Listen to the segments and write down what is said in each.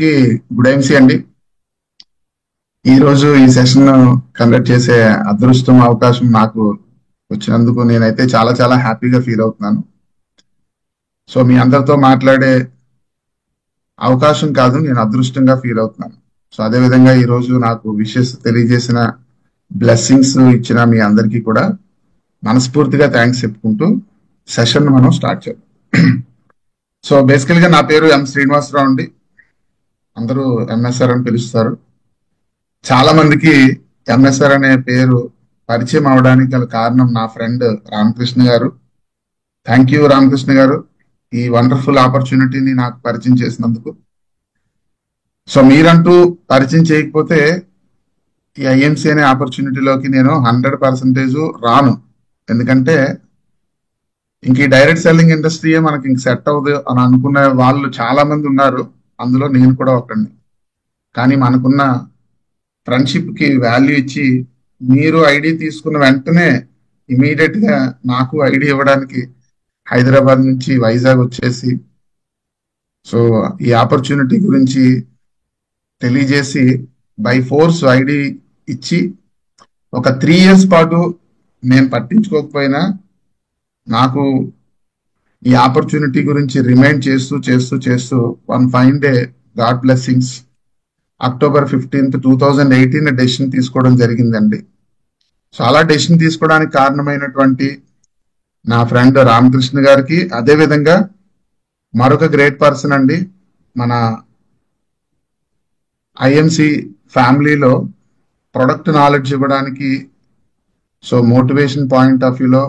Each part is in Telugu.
కి గుడ్ ఎంసీ అండి. ఈ రోజు ఈ సెషన్ కండక్ట్ చేసే అదృష్టం అవకాశం నాకు వచ్చినందుకు నేనైతే చాలా చాలా హ్యాపీగా ఫీల్ అవుతున్నాను. సో మీ అందరితో మాట్లాడే అవకాశం కాదు, నేను అదృష్టంగా ఫీల్ అవుతున్నాను. సో అదే విధంగా ఈ రోజు నాకు విషెస్ తెలియజేసిన, బ్లెస్సింగ్స్ ఇచ్చిన మీ అందరికీ కూడా మనస్ఫూర్తిగా థ్యాంక్స్ చెప్పుకుంటూ సెషన్ మనం స్టార్ట్ చేద్దాం. సో బేసికల్ గా నా పేరు ఎం శ్రీనివాసరావు అండి. అందరూ ఎంఎస్ఆర్ అని పిలుస్తారు. చాలా మందికి ఎంఎస్ఆర్ అనే పేరు పరిచయం అవడానికి గల కారణం నా ఫ్రెండ్ రామకృష్ణ గారు. థ్యాంక్ యూ రామకృష్ణ గారు, ఈ వండర్ఫుల్ ఆపర్చునిటీని నాకు పరిచయం చేసినందుకు. సో మీరంటూ పరిచయం చేయకపోతే ఈ ఐఎంసీ అనే ఆపర్చునిటీలోకి నేను 100% రాను. ఎందుకంటే ఇంక ఈ డైరెక్ట్ సెల్లింగ్ ఇండస్ట్రీయే మనకి ఇంక సెట్ అవ్వదు అని అనుకునే వాళ్ళు చాలా మంది ఉన్నారు. అందులో నేను కూడా ఒకడిని. కానీ మనకున్న ఫ్రెండ్షిప్ కి వాల్యూ ఇచ్చి మీరు ఐడి తీసుకున్న వెంటనే ఇమీడియట్ గా నాకు ఐడి ఇవ్వడానికి హైదరాబాద్ నుంచి వైజాగ్ వచ్చేసి సో ఈ ఆపర్చునిటీ గురించి తెలియజేసి బై ఫోర్స్ ఐడి ఇచ్చి ఒక 3 years పాటు నేను పట్టించుకోకపోయినా నాకు ఈ ఆపర్చునిటీ గురించి రిమైండ్ చేస్తూ చేస్తూ చేస్తూ one fine day God blessings October 15th, 2018 decision తీసుకోవడం జరిగిందండి. సో అలా డెసిషన్ తీసుకోవడానికి కారణమైనటువంటి నా ఫ్రెండ్ రామకృష్ణ గారికి, అదే విధంగా మరొక గ్రేట్ పర్సన్ అండి, మన ఐఎంసి ఫ్యామిలీలో ప్రొడక్ట్ నాలెడ్జ్ ఇవ్వడానికి, సో మోటివేషన్ పాయింట్ ఆఫ్ వ్యూలో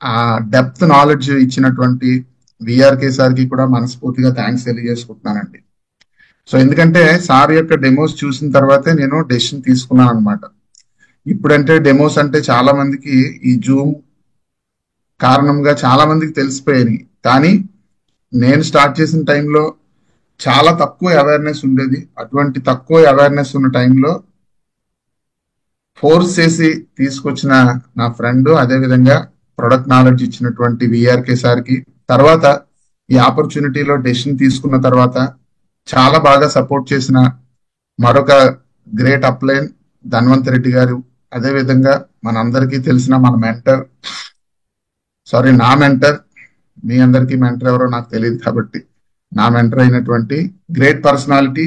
ఆ డెప్త్ నాలెడ్జ్ ఇచ్చినటువంటి విఆర్కే సార్కి కూడా మనస్ఫూర్తిగా థ్యాంక్స్ తెలియజేసుకుంటున్నానండి. సో ఎందుకంటే సార్ యొక్క డెమోస్ చూసిన తర్వాతే నేను డెసిషన్ తీసుకున్నాను అనమాట. ఇప్పుడంటే డెమోస్ అంటే చాలా మందికి ఈ జూమ్ కారణంగా చాలా మందికి తెలిసిపోయాయి. కానీ నేను స్టార్ట్ చేసిన టైంలో చాలా తక్కువ అవేర్నెస్ ఉండేది. అటువంటి తక్కువ అవేర్నెస్ ఉన్న టైంలో ఫోర్స్ చేసి తీసుకొచ్చిన నా ఫ్రెండ్, అదే విధంగా ప్రొడక్ట్ నాలెడ్జ్ ఇచ్చినటువంటి విఆర్కే సార్కి, తర్వాత ఈ ఆపర్చునిటీలో డెసిషన్ తీసుకున్న తర్వాత చాలా బాగా సపోర్ట్ చేసిన మరొక గ్రేట్ అప్లైన్ ధన్వంత్ రెడ్డి గారు, అదే విధంగా మనందరికీ తెలిసిన మన మెంటర్, నా మెంటర్, మీ అందరికీ మెంటర్ ఎవరో నాకు తెలియదు కాబట్టి నా మెంటర్ అయినటువంటి గ్రేట్ పర్సనాలిటీ,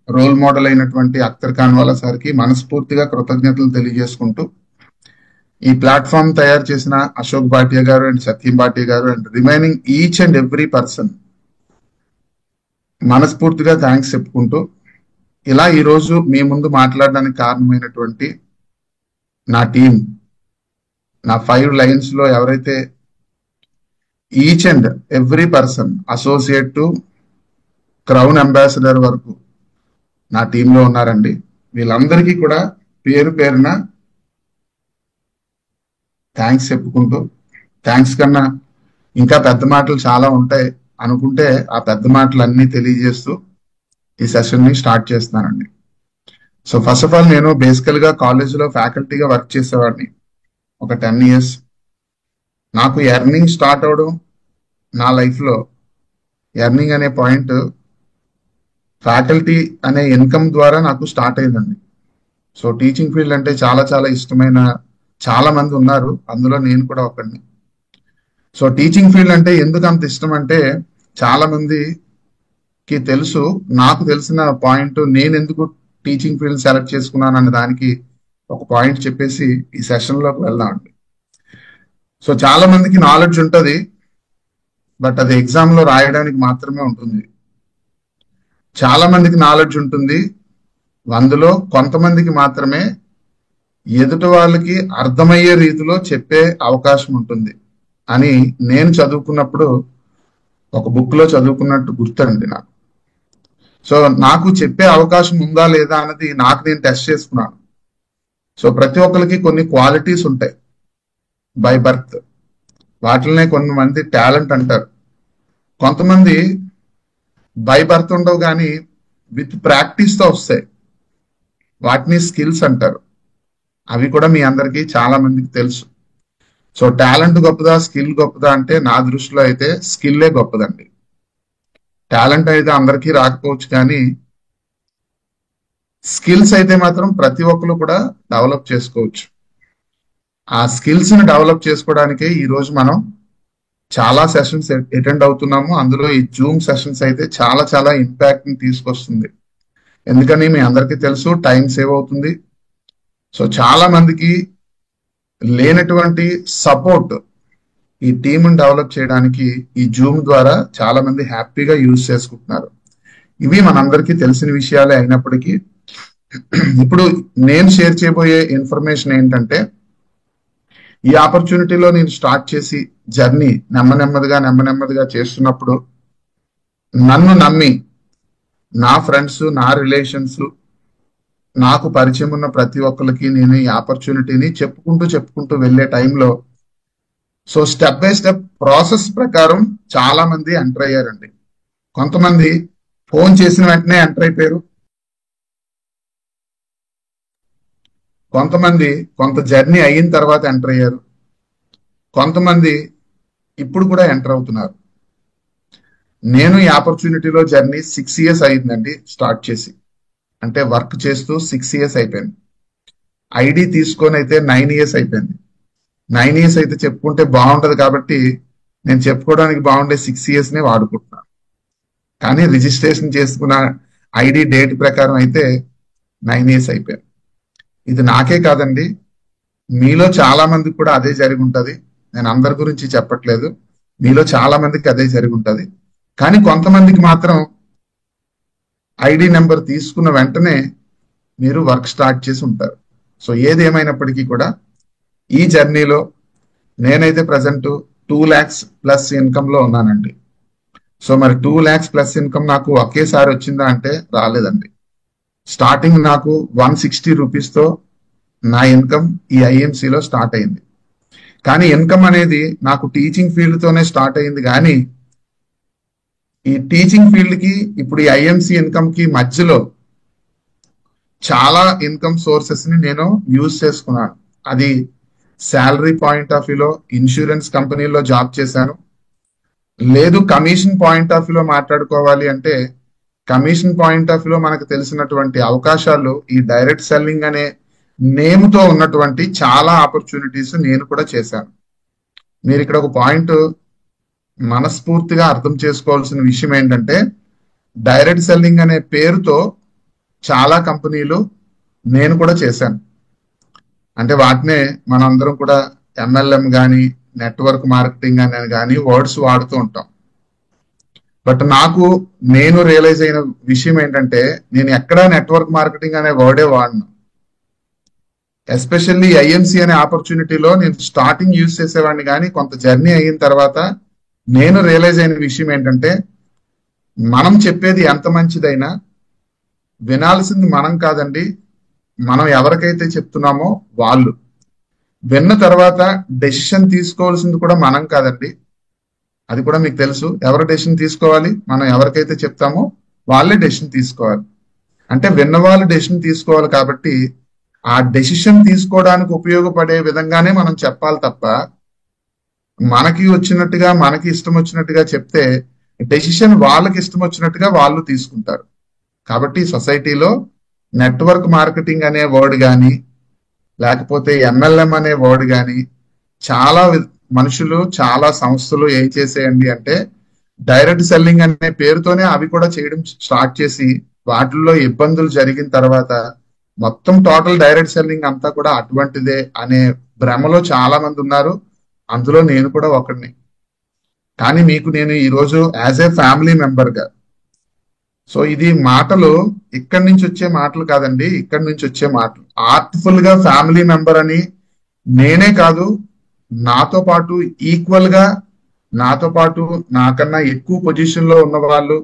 రోల్ మోడల్ అయినటువంటి అఖ్తర్ ఖాన్వాలా సార్కి మనస్ఫూర్తిగా కృతజ్ఞతలు తెలియజేసుకుంటూ, ఈ ప్లాట్ఫామ్ తయారు చేసిన అశోక్ భాటియా గారు అండ్ సత్యం భాటియా గారు and remaining each and every person మనస్ఫూర్తిగా థ్యాంక్స్ చెప్పుకుంటూ, ఇలా ఈరోజు మీ ముందు మాట్లాడడానికి కారణమైనటువంటి నా టీం, నా 5 లైన్స్ లో ఎవరైతే each and every person associate to crown ambassador వరకు నా టీంలో ఉన్నారండి. వీళ్ళందరికీ కూడా పేరు పేరున థ్యాంక్స్ చెప్పుకుంటూ, థ్యాంక్స్ కన్నా ఇంకా పెద్ద మాటలు చాలా ఉంటాయి అనుకుంటే ఆ పెద్ద మాటలన్నీ తెలియజేస్తూ ఈ సెషన్ ని స్టార్ట్ చేస్తున్నానండి. సో ఫస్ట్ ఆఫ్ ఆల్ నేను బేసికల్ గా కాలేజీలో ఫ్యాకల్టీగా వర్క్ చేసేవాడిని ఒక 10 years. నాకు ఎర్నింగ్ స్టార్ట్ అవడం నా లైఫ్ లో ఎర్నింగ్ అనే పాయింట్ ఫ్యాకల్టీ అనే ఇన్కమ్ ద్వారా నాకు స్టార్ట్ అయిందండి. సో టీచింగ్ ఫీల్డ్ అంటే చాలా చాలా ఇష్టమైన చాలా మంది ఉన్నారు, అందులో నేను కూడా ఒకడిని. సో టీచింగ్ ఫీల్డ్ అంటే ఎందుకు అంత ఇష్టం అంటే చాలా మందికి తెలుసు. నాకు తెలిసిన పాయింట్, నేను ఎందుకు టీచింగ్ ఫీల్డ్ సెలెక్ట్ చేసుకున్నాను అన్న దానికి ఒక పాయింట్ చెప్పేసి ఈ సెషన్ లోకి వెళ్దామండి. సో చాలా మందికి నాలెడ్జ్ ఉంటుంది, బట్ అది ఎగ్జామ్ లో రాయడానికి మాత్రమే ఉంటుంది. చాలా మందికి నాలెడ్జ్ ఉంటుంది, అందులో కొంతమందికి మాత్రమే ఎదుటి వాళ్ళకి అర్థమయ్యే రీతిలో చెప్పే అవకాశం ఉంటుంది అని నేను చదువుకున్నప్పుడు ఒక బుక్ లో చదువుకున్నట్టు గుర్తండి నాకు. సో నాకు చెప్పే అవకాశం ఉందా లేదా అన్నది నాకు నేను టెస్ట్ చేసుకున్నాను. సో ప్రతి ఒక్కరికి కొన్ని క్వాలిటీస్ ఉంటాయి బై బర్త్, వాటినే కొంతమంది టాలెంట్ అంటారు. కొంతమంది బై బర్త్ ఉండవు కానీ విత్ ప్రాక్టీస్ తో వస్తాయి, వాటిని స్కిల్స్ అంటారు. అవి కూడా మీ అందరికీ చాలా మందికి తెలుసు. సో టాలెంట్ గొప్పదా స్కిల్ గొప్పదా అంటే నా దృష్టిలో అయితే స్కిల్లే గొప్పదండి. టాలెంట్ అయితే అందరికీ రాకపోవచ్చు, కానీ స్కిల్స్ అయితే మాత్రం ప్రతి ఒక్కరు కూడా డెవలప్ చేసుకోవచ్చు. ఆ స్కిల్స్ ని డెవలప్ చేసుకోవడానికే ఈ రోజు మనం చాలా సెషన్స్ అటెండ్ అవుతున్నాము. అందులో ఈ జూమ్ సెషన్స్ అయితే చాలా చాలా ఇంపాక్ట్ ని తీసుకొస్తుంది. ఎందుకని మీ అందరికీ తెలుసు, టైం సేవ్ అవుతుంది. సో చాలా మందికి లేనటువంటి సపోర్ట్ ఈ టీమ్ డెవలప్ చేయడానికి ఈ జూమ్ ద్వారా చాలా మంది హ్యాపీగా యూజ్ చేసుకుంటున్నారు. ఇవి మనందరికీ తెలిసిన విషయాలే అయినప్పటికీ ఇప్పుడు నేను షేర్ చేయబోయే ఇన్ఫర్మేషన్ ఏంటంటే, ఈ ఆపర్చునిటీలో నేను స్టార్ట్ చేసి జర్నీ నెమ్మదిగా చేస్తున్నప్పుడు నన్ను నమ్మి నా ఫ్రెండ్స్, నా రిలేషన్స్, నాకు పరిచయం ఉన్న ప్రతి ఒక్కరికి నేను ఈ ఆపర్చునిటీని చెప్పుకుంటూ వెళ్ళే టైంలో so step by step process ప్రకారం చాలా మంది ఎంటర్ అయ్యారండి. కొంతమంది ఫోన్ చేసిన వెంటనే ఎంటర్ అయిపోయారు. కొంతమంది కొంత జర్నీ అయిన తర్వాత ఎంటర్ అయ్యారు. కొంతమంది ఇప్పుడు కూడా ఎంటర్ అవుతున్నారు. నేను ఈ ఆపర్చునిటీలో జర్నీ 6 years అయిందండి స్టార్ట్ చేసి. అంటే వర్క్ చేస్తూ 6 years అయిపోయింది. ఐడి తీసుకొని అయితే 9 years అయిపోయింది. 9 years అయితే చెప్పుకుంటే బాగుంటది కాబట్టి నేను చెప్పుకోవడానికి బాగుండే 6 years నే వాడుకుంటున్నాను. కానీ రిజిస్ట్రేషన్ చేసుకున్న ఐడి డేట్ ప్రకారం అయితే 9 years అయిపోయాయి. ఇది నాకే కాదండి, మీలో చాలా మందికి కూడా అదే జరిగి ఉంటది. నేను అందరి గురించి చెప్పట్లేదు, మీలో చాలా మందికి అదే జరిగి ఉంటది. కానీ కొంతమందికి మాత్రం ఐడి నెంబర్ తీసుకున్న వెంటనే మీరు వర్క్ స్టార్ట్ చేసి ఉంటారు. సో ఏది ఏమైనప్పటికీ కూడా ఈ జర్నీలో నేనైతే ప్రజెంట్ 2 lakhs ప్లస్ ఇన్కమ్ లో ఉన్నానండి. సో మరి 2 lakhs ప్లస్ ఇన్కమ్ నాకు ఒకేసారి వచ్చిందా అంటే రాలేదండి. స్టార్టింగ్ నాకు 160 రూపీస్తో నా ఇన్కమ్ ఈ ఐఎంసీలో స్టార్ట్ అయింది. కానీ ఇన్కమ్ అనేది నాకు టీచింగ్ ఫీల్డ్ తోనే స్టార్ట్ అయింది. కానీ ఈ టీచింగ్ ఫీల్డ్ కి ఇప్పుడు ఈ ఐఎంసీ ఇన్కమ్ కి మధ్యలో చాలా ఇన్కమ్ సోర్సెస్ ని నేను యూజ్ చేసుకున్నాను. అది శాలరీ పాయింట్ ఆఫ్ వ్యూలో ఇన్సూరెన్స్ కంపెనీలో జాబ్ చేశాను. లేదు కమిషన్ పాయింట్ ఆఫ్ వ్యూలో మాట్లాడుకోవాలి అంటే, కమిషన్ పాయింట్ ఆఫ్ వ్యూలో మనకు తెలిసినటువంటి అవకాశాలు ఈ డైరెక్ట్ సెల్లింగ్ అనే నేమ్ తో ఉన్నటువంటి చాలా ఆపర్చునిటీస్ నేను కూడా చేశాను. మీరు ఇక్కడ ఒక పాయింట్ మనస్ఫూర్తిగా అర్థం చేసుకోవాల్సిన విషయం ఏంటంటే, డైరెక్ట్ సెల్లింగ్ అనే పేరుతో చాలా కంపెనీలు నేను కూడా చేశాను. అంటే వాటినే మనందరం కూడా ఎంఎల్ఎం కానీ నెట్వర్క్ మార్కెటింగ్ అని కానీ వర్డ్స్ వాడుతూ ఉంటాం. బట్ నేను రియలైజ్ అయిన విషయం ఏంటంటే, నేను ఎక్కడా నెట్వర్క్ మార్కెటింగ్ అనే వర్డే వాడను. ఎస్పెషల్లీ ఐఎంసీ అనే ఆపర్చునిటీలో నేను స్టార్టింగ్ యూజ్ చేసేవాడిని. కానీ కొంత జర్నీ అయిన తర్వాత నేను రియలైజ్ అయిన విషయం ఏంటంటే, మనం చెప్పేది ఎంత మంచిదైనా వినాల్సింది మనం కాదండి, మనం ఎవరికైతే చెప్తున్నామో వాళ్ళు. విన్న తర్వాత డెసిషన్ తీసుకోవాల్సింది కూడా మనం కాదండి, అది కూడా మీకు తెలుసు. ఎవరు డెసిషన్ తీసుకోవాలి? మనం ఎవరికైతే చెప్తామో వాళ్ళే డెసిషన్ తీసుకోవాలి. అంటే విన్నవాళ్ళు డెసిషన్ తీసుకోవాలి. కాబట్టి ఆ డెసిషన్ తీసుకోవడానికి ఉపయోగపడే విధంగానే మనం చెప్పాలి తప్ప, మనకి వచ్చినట్టుగా మనకి ఇష్టం వచ్చినట్టుగా చెప్తే డెసిషన్ వాళ్ళకి ఇష్టం వచ్చినట్టుగా వాళ్ళు తీసుకుంటారు. కాబట్టి సొసైటీలో నెట్వర్క్ మార్కెటింగ్ అనే వర్డ్ కానీ లేకపోతే ఎంఎల్ఎం అనే వర్డ్ కానీ చాలా మనుషులు చాలా సంస్థలు ఏం చేసేయండి అంటే, డైరెక్ట్ సెల్లింగ్ అనే పేరుతోనే అవి కూడా చేయడం స్టార్ట్ చేసి వాటిల్లో ఇబ్బందులు జరిగిన తర్వాత మొత్తం టోటల్ డైరెక్ట్ సెల్లింగ్ అంతా కూడా అటువంటిదే అనే భ్రమలో చాలా మంది ఉన్నారు. అందులో నేను కూడా ఒకడిని. కానీ మీకు నేను ఈరోజు యాజ్ ఏ ఫ్యామిలీ మెంబర్గా, సో ఇది మాటలు ఇక్కడి నుంచి వచ్చే మాటలు కాదండి, ఇక్కడి నుంచి వచ్చే మాటలు. ఆర్ట్ఫుల్ గా ఫ్యామిలీ మెంబర్ అని నేనే కాదు, నాతో పాటు ఈక్వల్ గా నాతో పాటు నాకన్నా ఎక్కువ పొజిషన్ లో ఉన్న వాళ్ళు,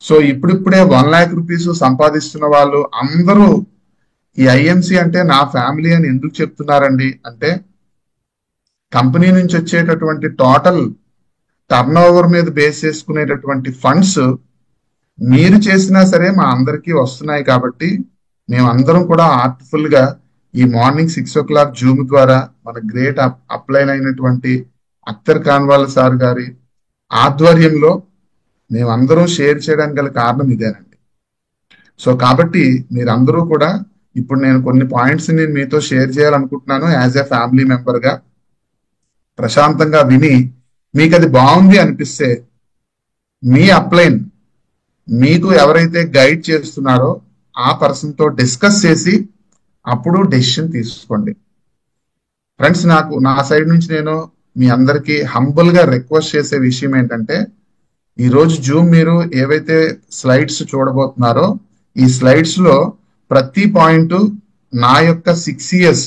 సో ఇప్పుడిప్పుడే 1 lakh రూపీస్ సంపాదిస్తున్న వాళ్ళు అందరూ ఈ ఐఎంసీ అంటే నా ఫ్యామిలీ అని ఎందుకు చెప్తున్నారండి అంటే, కంపెనీ నుంచి వచ్చేటటువంటి టోటల్ టర్న్ ఓవర్ మీద బేస్ చేసుకునేటటువంటి ఫండ్స్ మీరు చేసినా సరే మా అందరికీ వస్తున్నాయి. కాబట్టి మేమందరం కూడా ఆర్ట్ఫుల్ గా ఈ మార్నింగ్ 6 o'clock జూమ్ ద్వారా మన గ్రేట్ అప్లైన్ అయినటువంటి అఖ్తర్ ఖాన్వాలా సార్ గారి ఆధ్వర్యంలో మేమందరం షేర్ చేయడానికి గల కారణం ఇదేనండి. సో కాబట్టి మీరందరూ కూడా ఇప్పుడు నేను కొన్ని పాయింట్స్ ని మీతో షేర్ చేయాలనుకుంటున్నాను. యాజ్ ఎ ఫ్యామిలీ మెంబర్ గా ప్రశాంతంగా విని మీకు అది బాగుంది అనిపిస్తే మీ అప్లైన్ మీకు ఎవరైతే గైడ్ చేస్తున్నారో ఆ పర్సన్ తో డిస్కస్ చేసి అప్పుడు డెసిషన్ తీసుకోండి. ఫ్రెండ్స్, నా సైడ్ నుంచి నేను మీ అందరికీ హంబుల్ గా రిక్వెస్ట్ చేసే విషయం ఏంటంటే, ఈ రోజు జూమ్ మీరు ఏవైతే స్లైడ్స్ చూడబోతున్నారో ఈ స్లైడ్స్ లో ప్రతి పాయింట్ నా యొక్క 6 years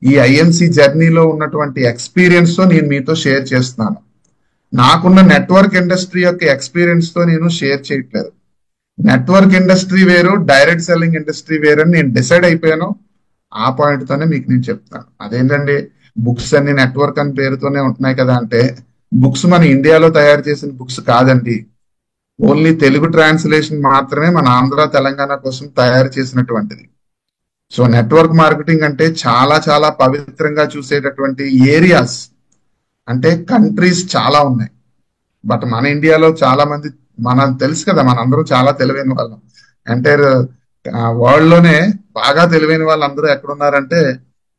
ఈ ఐఎంసి జర్నీలో ఉన్నటువంటి ఎక్స్పీరియన్స్ తో నేను మీతో షేర్ చేస్తున్నాను. నాకున్న నెట్వర్క్ ఇండస్ట్రీ యొక్క ఎక్స్పీరియన్స్ తో నేను షేర్ చేయట్లేదు. నెట్వర్క్ ఇండస్ట్రీ వేరు, డైరెక్ట్ సెల్లింగ్ ఇండస్ట్రీ వేరు అని నేను డిసైడ్ అయిపోయాను. ఆ పాయింట్ తోనే మీకు నేను చెప్తాను. అదేంటండి, బుక్స్ అన్ని నెట్వర్క్ అని పేరుతోనే ఉంటున్నాయి కదా అంటే, బుక్స్ మన ఇండియాలో తయారు చేసిన బుక్స్ కాదండి. ఓన్లీ తెలుగు ట్రాన్స్లేషన్ మాత్రమే మన ఆంధ్ర తెలంగాణ కోసం తయారు చేసినటువంటిది. సో నెట్వర్క్ మార్కెటింగ్ అంటే చాలా చాలా పవిత్రంగా చూసేటటువంటి ఏరియాస్ అంటే కంట్రీస్ చాలా ఉన్నాయి. బట్ మన ఇండియాలో చాలా మంది, మనం తెలుసు కదా, మనందరం చాలా తెలివైన వాళ్ళం. ఎంటైర్ వరల్డ్ లోనే బాగా తెలివైన వాళ్ళందరూ ఎక్కడున్నారంటే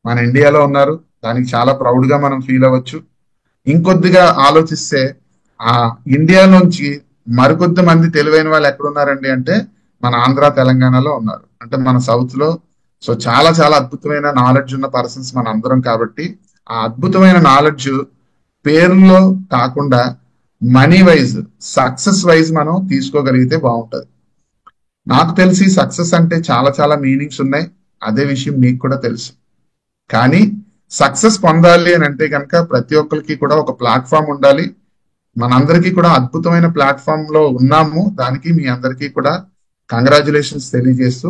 మన ఇండియాలో ఉన్నారు. దానికి చాలా ప్రౌడ్ గా మనం ఫీల్ అవ్వచ్చు. ఇంకొద్దిగా ఆలోచిస్తే ఆ ఇండియా నుంచి మరికొద్ది మంది తెలివైన వాళ్ళు ఎక్కడున్నారండి అంటే మన ఆంధ్ర తెలంగాణలో ఉన్నారు, అంటే మన సౌత్ లో. సో చాలా చాలా అద్భుతమైన నాలెడ్జ్ ఉన్న పర్సన్స్ మన అందరం. కాబట్టి ఆ అద్భుతమైన నాలెడ్జ్ పేరులో కాకుండా మనీ వైజ్, సక్సెస్ వైజ్ మనం తీసుకోగలిగితే బాగుంటది. నాకు తెలిసి సక్సెస్ అంటే చాలా చాలా మీనింగ్స్ ఉన్నాయి, అదే విషయం మీకు కూడా తెలుసు. కానీ సక్సెస్ పొందాలి అని అంటే కనుక ప్రతి ఒక్కరికి కూడా ఒక ప్లాట్ఫామ్ ఉండాలి. మనందరికీ కూడా అద్భుతమైన ప్లాట్ఫామ్ లో ఉన్నాము. దానికి మీ అందరికీ కూడా కంగ్రాచులేషన్స్ తెలియజేస్తూ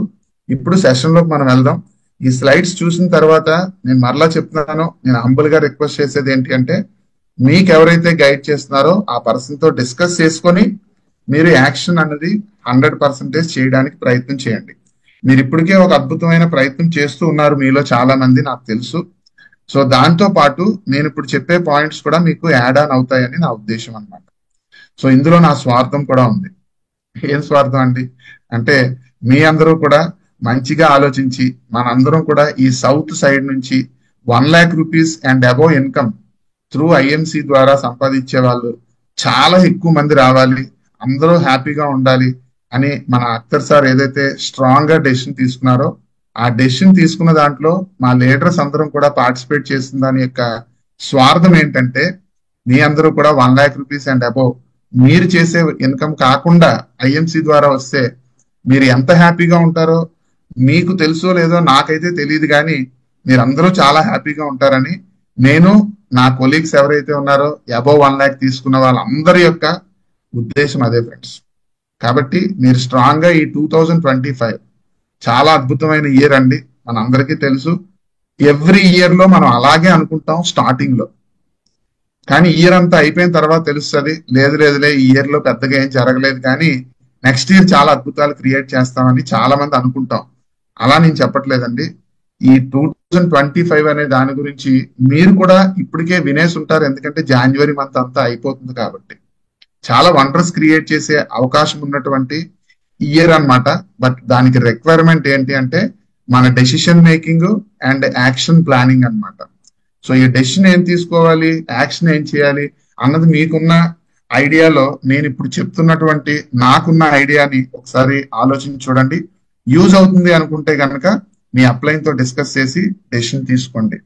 ఇప్పుడు సెషన్ లోకి మనం వెళ్దాం. ఈ స్లైడ్స్ చూసిన తర్వాత నేను మరలా చెప్తున్నాను, నేను హంబుల్ గా రిక్వెస్ట్ చేసేది ఏంటి అంటే, మీకు ఎవరైతే గైడ్ చేస్తున్నారో ఆ పర్సన్ తో డిస్కస్ చేసుకొని మీరు యాక్షన్ అన్నది 100% చేయడానికి ప్రయత్నం చేయండి. మీరు ఇప్పటికే ఒక అద్భుతమైన ప్రయత్నం చేస్తూ ఉన్నారు మీలో చాలా మంది, నాకు తెలుసు. సో దాంతో పాటు నేను ఇప్పుడు చెప్పే పాయింట్స్ కూడా మీకు యాడ్ ఆన్ అవుతాయని నా ఉద్దేశం అన్నమాట. సో ఇందులో నా స్వార్థం కూడా ఉంది. ఏం స్వార్థం అండి అంటే, మీ అందరూ కూడా మంచిగా ఆలోచించి మనందరం కూడా ఈ సౌత్ సైడ్ నుంచి 1 lakh rupees and above income through IMC ద్వారా సంపాదించే వాళ్ళు చాలా ఎక్కువ మంది రావాలి, అందరూ హ్యాపీగా ఉండాలి అని మన అఖ్తర్ సార్ ఏదైతే స్ట్రాంగ్ గా డెసిషన్ తీసుకున్నారో ఆ డెసిషన్ తీసుకున్న దాంట్లో మా లీడర్స్ అందరం కూడా పార్టిసిపేట్ చేసిన దాని యొక్క స్వార్థం ఏంటంటే, మీ అందరూ కూడా 1 lakh rupees అండ్ అబోవ్ మీరు చేసే ఇన్కమ్ కాకుండా ఐఎంసి ద్వారా వస్తే మీరు ఎంత హ్యాపీగా ఉంటారో మీకు తెలుసో లేదో నాకైతే తెలియదు, కానీ మీరందరూ చాలా హ్యాపీగా ఉంటారని నేను, నా కొలీగ్స్ ఎవరైతే ఉన్నారో అబోవ్ 1 lakh తీసుకున్న వాళ్ళందరి యొక్క ఉద్దేశం అదే ఫ్రెండ్స్. కాబట్టి మీరు స్ట్రాంగ్ గా ఈ 2025 చాలా అద్భుతమైన ఇయర్ అండి, మనందరికీ తెలుసు. ఎవ్రీ ఇయర్ లో మనం అలాగే అనుకుంటాం స్టార్టింగ్ లో, కానీ ఇయర్ అంతా అయిపోయిన తర్వాత తెలుస్తుంది, లేదులే ఈ ఇయర్ లో పెద్దగా ఏం జరగలేదు, కానీ నెక్స్ట్ ఇయర్ చాలా అద్భుతాలు క్రియేట్ చేస్తామని చాలా మంది అనుకుంటాం. అలా నేను చెప్పట్లేదండి. ఈ 2025 అనే దాని గురించి మీరు కూడా ఇప్పటికే వినేసి ఉంటారు, ఎందుకంటే జనవరి మంత్ అంతా అయిపోతుంది కాబట్టి. చాలా వండర్స్ క్రియేట్ చేసే అవకాశం ఉన్నటువంటి ఇయర్ అన్నమాట. బట్ దానికి రిక్వైర్మెంట్ ఏంటి అంటే మన decision making and action planning అన్నమాట. సో ఈ డెసిషన్ ఏం తీసుకోవాలి, యాక్షన్ ఏం చేయాలి అన్నది మీకున్న ఐడియాలో నేను ఇప్పుడు చెప్తున్నటువంటి నాకున్న ఐడియాని ఒకసారి ఆలోచించి చూడండి. యూజ్ అవుతుంది అనుకుంటే కనుక మీ అప్లైన్ తో డిస్కస్ చేసి డెసిషన్ తీసుకోండి.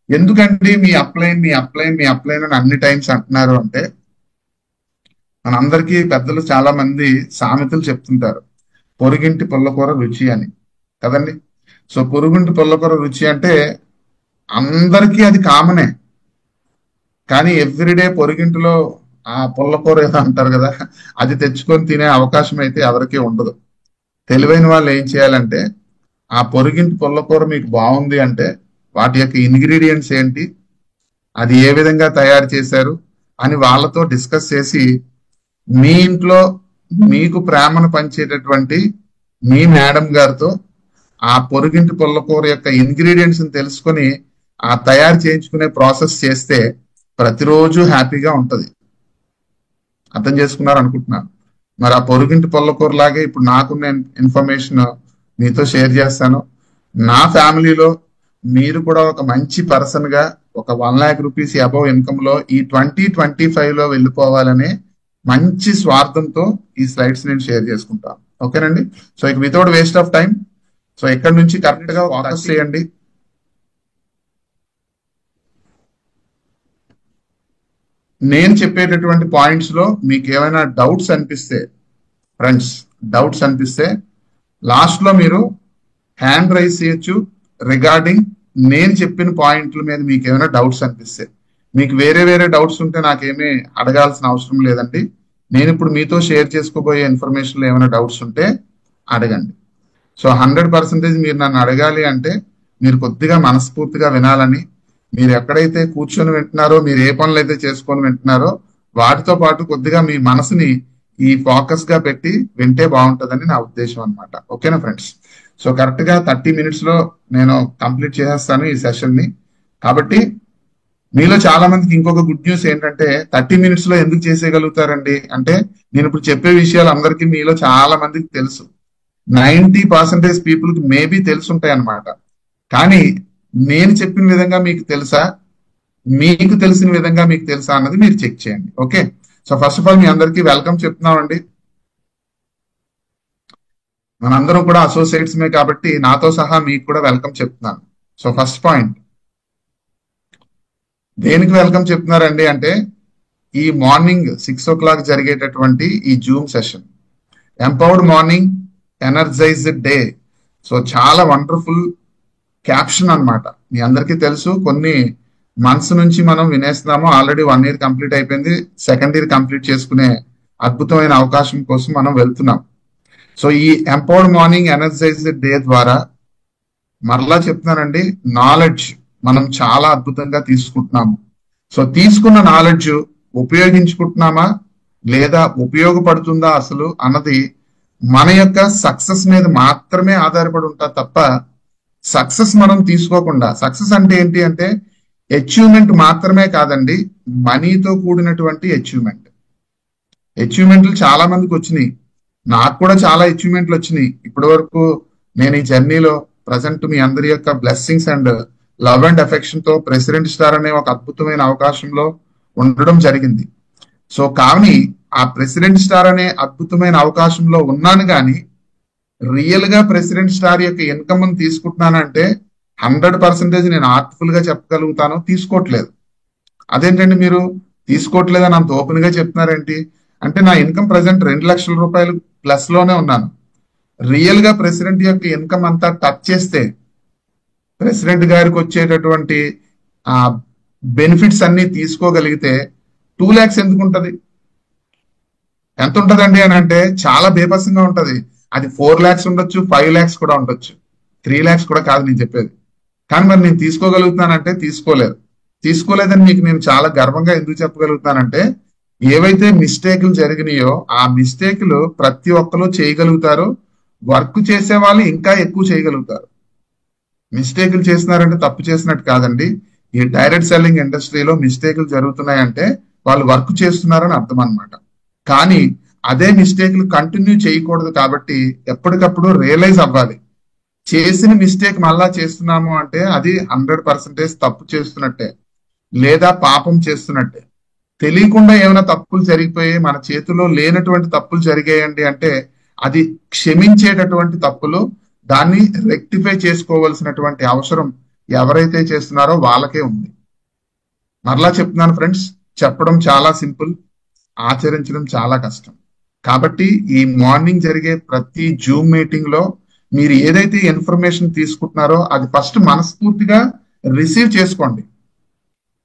ఎందుకండి మీ అప్లైన్ అని అన్ని టైమ్స్ అంటున్నారు అంటే, మనందరికీ పెద్దలు చాలా మంది సామెతలు చెప్తుంటారు, పొరుగింటి పుల్లకూర రుచి అని కదండి. సో పొరుగింటి పుల్లకూర రుచి అంటే అందరికీ అది కామనే, కానీ ఎవ్రీడే పొరుగింటిలో ఆ పుల్లకూర ఏదో అంటారు కదా, అది తెచ్చుకొని తినే అవకాశం అయితే ఎవరికీ ఉండదు. తెలివైన వాళ్ళు ఏం చేయాలంటే, ఆ పొరుగింటి పుల్లకూర మీకు బాగుంది అంటే వాటి యొక్క ఇంగ్రీడియంట్స్ ఏంటి, అది ఏ విధంగా తయారు చేశారు అని వాళ్ళతో డిస్కస్ చేసి మీ ఇంట్లో మీకు ప్రేమను పంచేటటువంటి మీ మేడం గారితో ఆ పొరుగింటి పుల్లకూర యొక్క ఇంగ్రీడియంట్స్ తెలుసుకొని ఆ తయారు చేయించుకునే ప్రాసెస్ చేస్తే ప్రతిరోజు హ్యాపీగా ఉంటది. అర్థం చేసుకున్నారు అనుకుంటున్నాను. మరి ఆ పొరుగింటి పొల్లకూరలాగే ఇప్పుడు నాకున్న ఇన్ఫర్మేషన్ మీతో షేర్ చేస్తాను. నా ఫ్యామిలీలో మీరు కూడా ఒక మంచి పర్సన్ గా ఒక 1,00,000 రూపీస్ అబౌవ్ ఇన్కమ్ లో ఈ 2025 లో వెళ్ళిపోవాలనే మంచి స్వార్థంతో ఈ స్లైడ్స్ నేను షేర్ చేసుకుంటాను. ఓకేనండి. సో ఇక without waste of time, so ఇక్కడ నుంచి కరెక్ట్ గా ఫోకస్ చేయండి. నేను చెప్పేటటువంటి పాయింట్స్ లో మీకు ఏమైనా డౌట్స్ అనిపిస్తే ఫ్రెండ్స్, డౌట్స్ అనిపిస్తే లాస్ట్ లో మీరు హ్యాండ్ రైజ్ చేయొచ్చు. రిగార్డింగ్ నేను చెప్పిన పాయింట్ల మీద మీకు ఏమైనా డౌట్స్ అనిపిస్తే, మీకు వేరే వేరే డౌట్స్ ఉంటే నాకేమీ అడగాల్సిన అవసరం లేదండి. నేను ఇప్పుడు మీతో షేర్ చేసుకోబోయే ఇన్ఫర్మేషన్ లో ఏమైనా డౌట్స్ ఉంటే అడగండి. సో 100% మీరు నన్ను అడగాలి అంటే మీరు కొద్దిగా మనస్ఫూర్తిగా వినాలని, మీరు ఎక్కడైతే కూర్చొని వింటున్నారో, మీరు ఏ పనులు అయితే చేసుకొని వింటున్నారో వాటితో పాటు కొద్దిగా మీ మనసుని ఈ ఫోకస్ గా పెట్టి వింటే బాగుంటుందని నా ఉద్దేశం అనమాట. ఓకేనా ఫ్రెండ్స్? సో కరెక్ట్ గా 30 minutes లో నేను కంప్లీట్ చేసేస్తాను ఈ సెషన్ ని. కాబట్టి మీలో చాలా మందికి ఇంకొక గుడ్ న్యూస్ ఏంటంటే 30 minutes లో ఎందుకు చేసేయగలుగుతారండి అంటే, నేను ఇప్పుడు చెప్పే విషయాలు అందరికీ మీలో చాలా మందికి తెలుసు. 90% పీపుల్ కి మేబీ తెలుసుంటాయి అనమాట. కానీ నేను చెప్పిన విధంగా మీకు తెలుసా, మీకు తెలిసిన విధంగా మీకు తెలుసా అన్నది మీరు చెక్ చేయండి. Okay. So first of all మీ అందరికీ వెల్కమ్ చెప్తున్నామండి. మనందరం కూడా అసోసియేట్స్ మే కాబట్టి నాతో సహా మీకు కూడా వెల్కమ్ చెప్తున్నాను. సో ఫస్ట్ పాయింట్, దేనికి వెల్కమ్ చెప్తున్నారండి అంటే, ఈ మార్నింగ్ 6 o'clock జరిగేటటువంటి ఈ Zoom session empowered morning energised day. So చాలా వండర్ఫుల్ క్యాప్షన్ అన్నమాట. మీ అందరికీ తెలుసు, కొన్ని మంత్స్ నుంచి మనం వినేస్తున్నాము. ఆల్రెడీ 1 year కంప్లీట్ అయిపోయింది. 2nd year కంప్లీట్ చేసుకునే అద్భుతమైన అవకాశం కోసం మనం వెళ్తున్నాం. సో ఈ ఎంపవర్డ్ మార్నింగ్ ఎనర్జైజ్డ్ డే ద్వారా మరలా చెప్తున్నానండి, నాలెడ్జ్ మనం చాలా అద్భుతంగా తీసుకుంటున్నాము. సో తీసుకున్న నాలెడ్జ్ ఉపయోగించుకుంటున్నామా లేదా ఉపయోగపడుతుందా అసలు అన్నది మన యొక్క సక్సెస్ మీద మాత్రమే ఆధారపడి ఉంటా తప్ప, సక్సెస్ మనం తీసుకోకుండా, సక్సెస్ అంటే ఏంటి అంటే అచీవ్మెంట్ మాత్రమే కాదండి, మనీతో కూడినటువంటి అచీవ్మెంట్లు చాలా మందికి వచ్చినాయి. నాకు కూడా చాలా అచీవ్మెంట్లు వచ్చినాయి. ఇప్పటి వరకు నేను ఈ జర్నీలో ప్రజెంట్ మీ అందరి యొక్క blessings and love and affection తో ప్రెసిడెంట్ స్టార్ అనే ఒక అద్భుతమైన అవకాశంలో ఉండడం జరిగింది. సో కానీ ఆ ప్రెసిడెంట్ స్టార్ అనే అద్భుతమైన అవకాశంలో ఉన్నాను కానీ రియల్ గా ప్రెసిడెంట్ స్టార్ యొక్క ఇన్కమ్ తీసుకుంటున్నానంటే 100% నేను ఆర్ట్ఫుల్ గా చెప్పగలుగుతాను, తీసుకోవట్లేదు. అదేంటండి మీరు తీసుకోవట్లేదు అని అంత ఓపెన్ గా చెప్తున్నారేంటి అంటే, నా ఇన్కమ్ ప్రెసెంట్ 2 లక్షల రూపాయలు ప్లస్ లోనే ఉన్నాను. రియల్ గా ప్రెసిడెంట్ యొక్క ఇన్కమ్ అంతా టచ్ చేస్తే ప్రెసిడెంట్ గారికి వచ్చేటటువంటి బెనిఫిట్స్ అన్ని తీసుకోగలిగితే 2 lakhs ఎందుకు ఉంటది? ఎంత ఉంటదండి అని అంటే చాలా బేపసంగా ఉంటది. అది 4 lakhs ఉండొచ్చు, 5 lakhs కూడా ఉండొచ్చు, 3 lakhs కూడా కాదు నేను చెప్పేది. కానీ మరి నేను తీసుకోగలుగుతానంటే తీసుకోలేదని మీకు నేను చాలా గర్వంగా ఎందుకు చెప్పగలుగుతానంటే, ఏవైతే మిస్టేక్లు జరిగినాయో ఆ మిస్టేక్లు ప్రతి ఒక్కరు చేయగలుగుతారు. వర్క్ చేసే వాళ్ళు ఇంకా ఎక్కువ చేయగలుగుతారు. మిస్టేక్లు చేస్తున్నారంటే తప్పు చేసినట్టు కాదండి. ఈ డైరెక్ట్ సెల్లింగ్ ఇండస్ట్రీలో మిస్టేక్లు జరుగుతున్నాయంటే వాళ్ళు వర్క్ చేస్తున్నారని అర్థం అనమాట. కానీ అదే మిస్టేక్లు కంటిన్యూ చేయకూడదు. కాబట్టి ఎప్పటికప్పుడు రియలైజ్ అవ్వాలి. చేసిన మిస్టేక్ మళ్ళా చేస్తున్నాము అంటే అది 100% తప్పు చేస్తున్నట్టే లేదా పాపం చేస్తున్నట్టే. తెలియకుండా ఏమైనా తప్పులు జరిగిపోయి మన చేతిలో లేనటువంటి తప్పులు జరిగాయండి అంటే అది క్షమించేటటువంటి తప్పులు. దాన్ని రెక్టిఫై చేసుకోవాల్సినటువంటి అవసరం ఎవరైతే చేస్తున్నారో వాళ్ళకే ఉంది. మరలా చెప్తున్నాను ఫ్రెండ్స్, చెప్పడం చాలా సింపుల్, ఆచరించడం చాలా కష్టం. కాబట్టి ఈ మార్నింగ్ జరిగే ప్రతి జూమ్ మీటింగ్ లో మీరు ఏదైతే ఇన్ఫర్మేషన్ తీసుకుంటున్నారో అది ఫస్ట్ మనస్ఫూర్తిగా రిసీవ్ చేసుకోండి.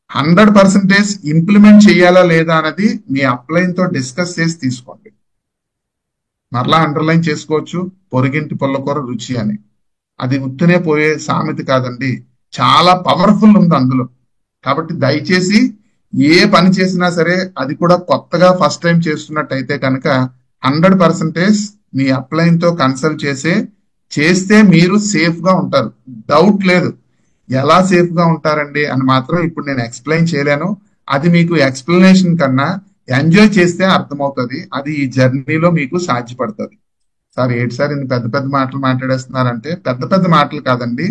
100% ఇంప్లిమెంట్ చేయాలా లేదా అనేది మీ అప్లైన్ తో డిస్కస్ చేసి తీసుకోండి. మరలా అండర్లైన్ చేసుకోవచ్చు, పొరుగింటి పుల్లకూర రుచి అని. అది ఉత్తునే పోయే సామెత కాదండి, చాలా పవర్ఫుల్ ఉంది అందులో. కాబట్టి దయచేసి ఏ పని చేసినా సరే, అది కూడా కొత్తగా ఫస్ట్ టైం చేస్తున్నట్టయితే కనుక 100% మీ అప్లైన్ తో కన్సల్ట్ చేస్తే మీరు సేఫ్ గా ఉంటారు. డౌట్ లేదు. ఎలా సేఫ్ గా ఉంటారండి అని మాత్రం ఇప్పుడు నేను ఎక్స్ప్లెయిన్ చేయలేను. అది మీకు ఎక్స్ప్లెనేషన్ కన్నా ఎంజాయ్ చేస్తే అర్థమవుతుంది, అది ఈ జర్నీలో మీకు సాధ్యపడుతుంది. సార్ ఏంటి సార్ ఇన్ని పెద్ద పెద్ద మాటలు మాట్లాడేస్తున్నారంటే, పెద్ద పెద్ద మాటలు కాదండి,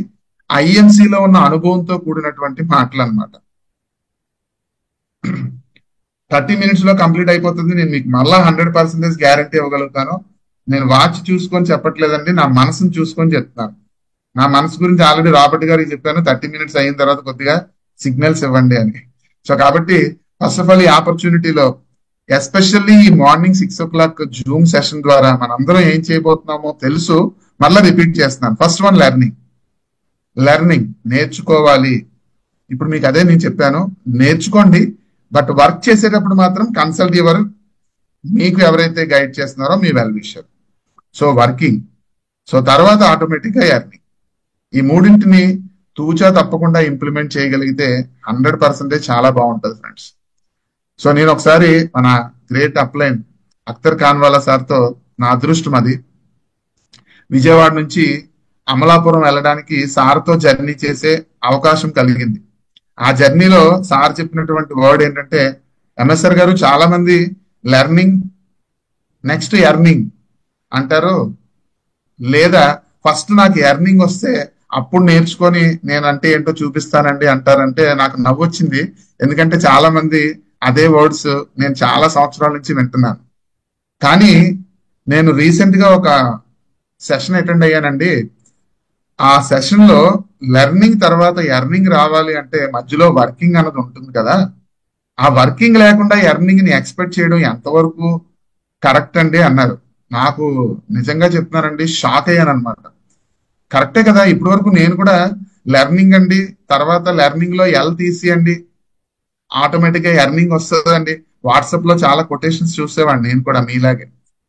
ఐఎంసీలో ఉన్న అనుభవంతో కూడినటువంటి మాటలు అనమాట. 30 minutes లో కంప్లీట్ అయిపోతుంది. నేను మీకు మళ్ళా 100% గ్యారంటీ ఇవ్వగలుగుతాను. నేను వాచ్ చూసుకొని చెప్పట్లేదండి, నా మనసును చూసుకొని చెప్తున్నాను. నా మనసు గురించి ఆల్రెడీ రాబర్ట్ గారికి చెప్పాను, 30 minutes అయిన తర్వాత కొద్దిగా సిగ్నల్స్ ఇవ్వండి అని. సో కాబట్టి ఫస్ట్ ఆఫ్ ఆల్ ఈ ఆపర్చునిటీలో ఎస్పెషల్లీ ఈ మార్నింగ్ 6 o'clock జూమ్ సెషన్ ద్వారా మనందరం ఏం చేయబోతున్నామో తెలుసు, మళ్ళీ రిపీట్ చేస్తున్నాను. ఫస్ట్ వన్ లెర్నింగ్ నేర్చుకోవాలి. ఇప్పుడు మీకు అదే నేను చెప్పాను, నేర్చుకోండి, బట్ వర్క్ చేసేటప్పుడు మాత్రం కన్సల్ట్ యువర్, మీకు ఎవరైతే గైడ్ చేస్తున్నారో మీ well wisher. So working, so తర్వాత ఆటోమేటిక్ గా ఎర్నింగ్. ఈ మూడింటిని తూచా తప్పకుండా ఇంప్లిమెంట్ చేయగలిగితే 100% చాలా బాగుంటుంది ఫ్రెండ్స్. సో నేను ఒకసారి మన గ్రేట్ అప్లైన్ అఖ్తర్ ఖాన్వాలా సార్తో, నా అదృష్టం అది, విజయవాడ నుంచి అమలాపురం వెళ్ళడానికి సార్తో జర్నీ చేసే అవకాశం కలిగింది. ఆ జర్నీలో సార్ చెప్పినటువంటి వర్డ్ ఏంటంటే, ఎంఎస్ఆర్ గారు చాలా మంది లెర్నింగ్ నెక్స్ట్ ఎర్నింగ్ అంటారు, లేదా ఫస్ట్ నాకు ఎర్నింగ్ వస్తే అప్పుడు నేర్చుకొని నేనంటే ఏంటో చూపిస్తానండి అంటారంటే నాకు నవ్వొచ్చింది. ఎందుకంటే చాలా మంది అదే వర్డ్స్ నేను చాలా సంవత్సరాల నుంచి వింటున్నాను. కానీ నేను రీసెంట్ గా ఒక సెషన్ అటెండ్ అయ్యానండి. ఆ సెషన్ లో లెర్నింగ్ తర్వాత ఎర్నింగ్ రావాలి అంటే మధ్యలో వర్కింగ్ అన్నది ఉంటుంది కదా, ఆ వర్కింగ్ లేకుండా ఎర్నింగ్ ని ఎక్స్పెక్ట్ చేయడం ఎంతవరకు కరెక్ట్ అండి అన్నారు. నాకు నిజంగా చెప్తున్నానండి, షాక్ అయ్యాను అనమాట. కరెక్టే కదా, ఇప్పటి వరకు నేను కూడా లెర్నింగ్ అండి, తర్వాత లెర్నింగ్ లో ఎల్ తీసియండి ఆటోమేటిక్ గా ఎర్నింగ్ వస్తుందండి. వాట్సాప్ లో చాలా కొటేషన్స్ చూసేవాడిని నేను కూడా మీలాగే.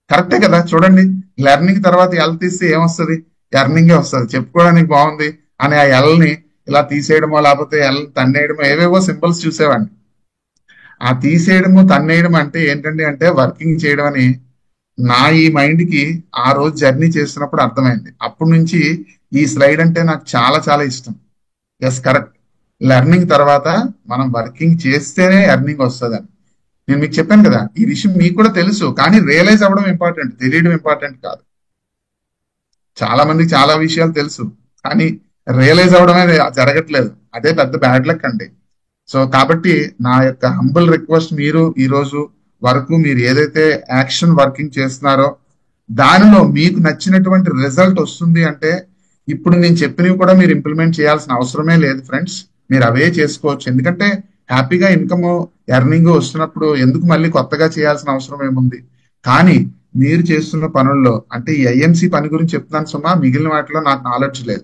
కరెక్టే కదా, చూడండి, లెర్నింగ్ తర్వాత ఎల్ తీస్తే ఏమొస్తుంది, ఎర్నింగే వస్తుంది. చెప్పుకోవడానికి బాగుంది అని ఆ ఎల్ ని ఇలా తీసేయడమో లేకపోతే ఎల్ తన్నేయడమో ఏవేవో సింబల్స్ చూసేవాడిని. ఆ తీసేయడము తన్నేయడం అంటే ఏంటండి అంటే వర్కింగ్ చేయడం అని నా ఈ మైండ్ కి ఆ రోజు జర్నీ చేస్తున్నప్పుడు అర్థమైంది. అప్పటి నుంచి ఈ స్లైడ్ అంటే నాకు చాలా చాలా ఇష్టం. ఎస్ కరెక్ట్, లెర్నింగ్ తర్వాత మనం వర్కింగ్ చేస్తేనే ఎర్నింగ్ వస్తుందని నేను మీకు చెప్పాను కదా. ఈ విషయం మీకు కూడా తెలుసు, కానీ రియలైజ్ అవ్వడం ఇంపార్టెంట్, తెలియడం ఇంపార్టెంట్ కాదు. చాలా మందికి చాలా విషయాలు తెలుసు, కానీ రియలైజ్ అవ్వడమే జరగట్లేదు. అదే పెద్ద బ్యాడ్ లక్ అండి. సో కాబట్టి నా యొక్క హంబుల్ రిక్వెస్ట్, మీరు ఈ రోజు వరకు మీరు ఏదైతే యాక్షన్ వర్కింగ్ చేస్తున్నారో దానిలో మీకు నచ్చినటువంటి రిజల్ట్ వస్తుంది అంటే ఇప్పుడు నేను చెప్పినవి కూడా మీరు ఇంప్లిమెంట్ చేయాల్సిన అవసరమే లేదు ఫ్రెండ్స్. మీరు అవే చేసుకోవచ్చు. ఎందుకంటే హ్యాపీగా ఇన్కమ్ ఎర్నింగ్ వస్తున్నప్పుడు ఎందుకు మళ్ళీ కొత్తగా చేయాల్సిన అవసరం ఏముంది. కానీ మీరు చేస్తున్న పనుల్లో, అంటే ఈ ఐఎంసీ పని గురించి చెప్తున్నాను సుమా, మిగిలిన వాటిలో నాకు నాలెడ్జ్ లేదు.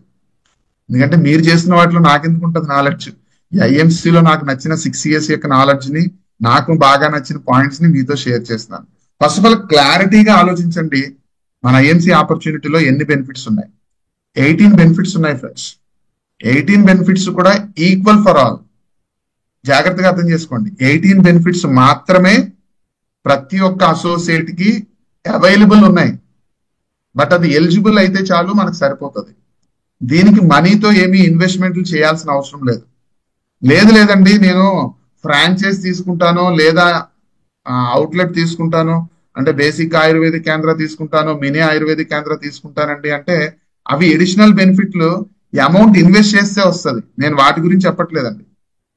ఎందుకంటే మీరు చేస్తున్న వాటిలో నాకెందుకు ఉంటుంది నాలెడ్జ్. ఈ ఐఎంసీలో నాకు నచ్చిన 6 years యొక్క నాలెడ్జ్ ని, నాకు బాగా నచ్చిన పాయింట్స్ ని మీతో షేర్ చేస్తున్నాను. ఫస్ట్ ఆఫ్ ఆల్ క్లారిటీగా ఆలోచించండి, మన ఐఎంసీ ఆపర్చునిటీలో ఎన్ని బెనిఫిట్స్ ఉన్నాయి. 18 బెనిఫిట్స్ ఉన్నాయి ఫ్రెండ్స్. 18 బెనిఫిట్స్ కూడా ఈక్వల్ ఫర్ ఆల్. జాగ్రత్తగా అర్థం చేసుకోండి. 18 బెనిఫిట్స్ మాత్రమే ప్రతి ఒక్క అసోసియేట్ కి అవైలబుల్ ఉన్నాయి. బట్ అది ఎలిజిబుల్ అయితే చాలు, మనకు సరిపోతుంది. దీనికి మనీతో ఏమీ ఇన్వెస్ట్మెంట్లు చేయాల్సిన అవసరం లేదు. లేదండి నేను ఫ్రాంచైజ్ తీసుకుంటాను, లేదా అవుట్లెట్ తీసుకుంటాను, అంటే బేసిక్ ఆయుర్వేదిక్ కేంద్ర తీసుకుంటాను, మినీ ఆయుర్వేదిక్ కేంద్ర తీసుకుంటానండి అంటే అవి ఎడిషనల్ బెనిఫిట్లు అమౌంట్ ఇన్వెస్ట్ చేస్తే వస్తుంది. నేను వాటి గురించి చెప్పట్లేదండి.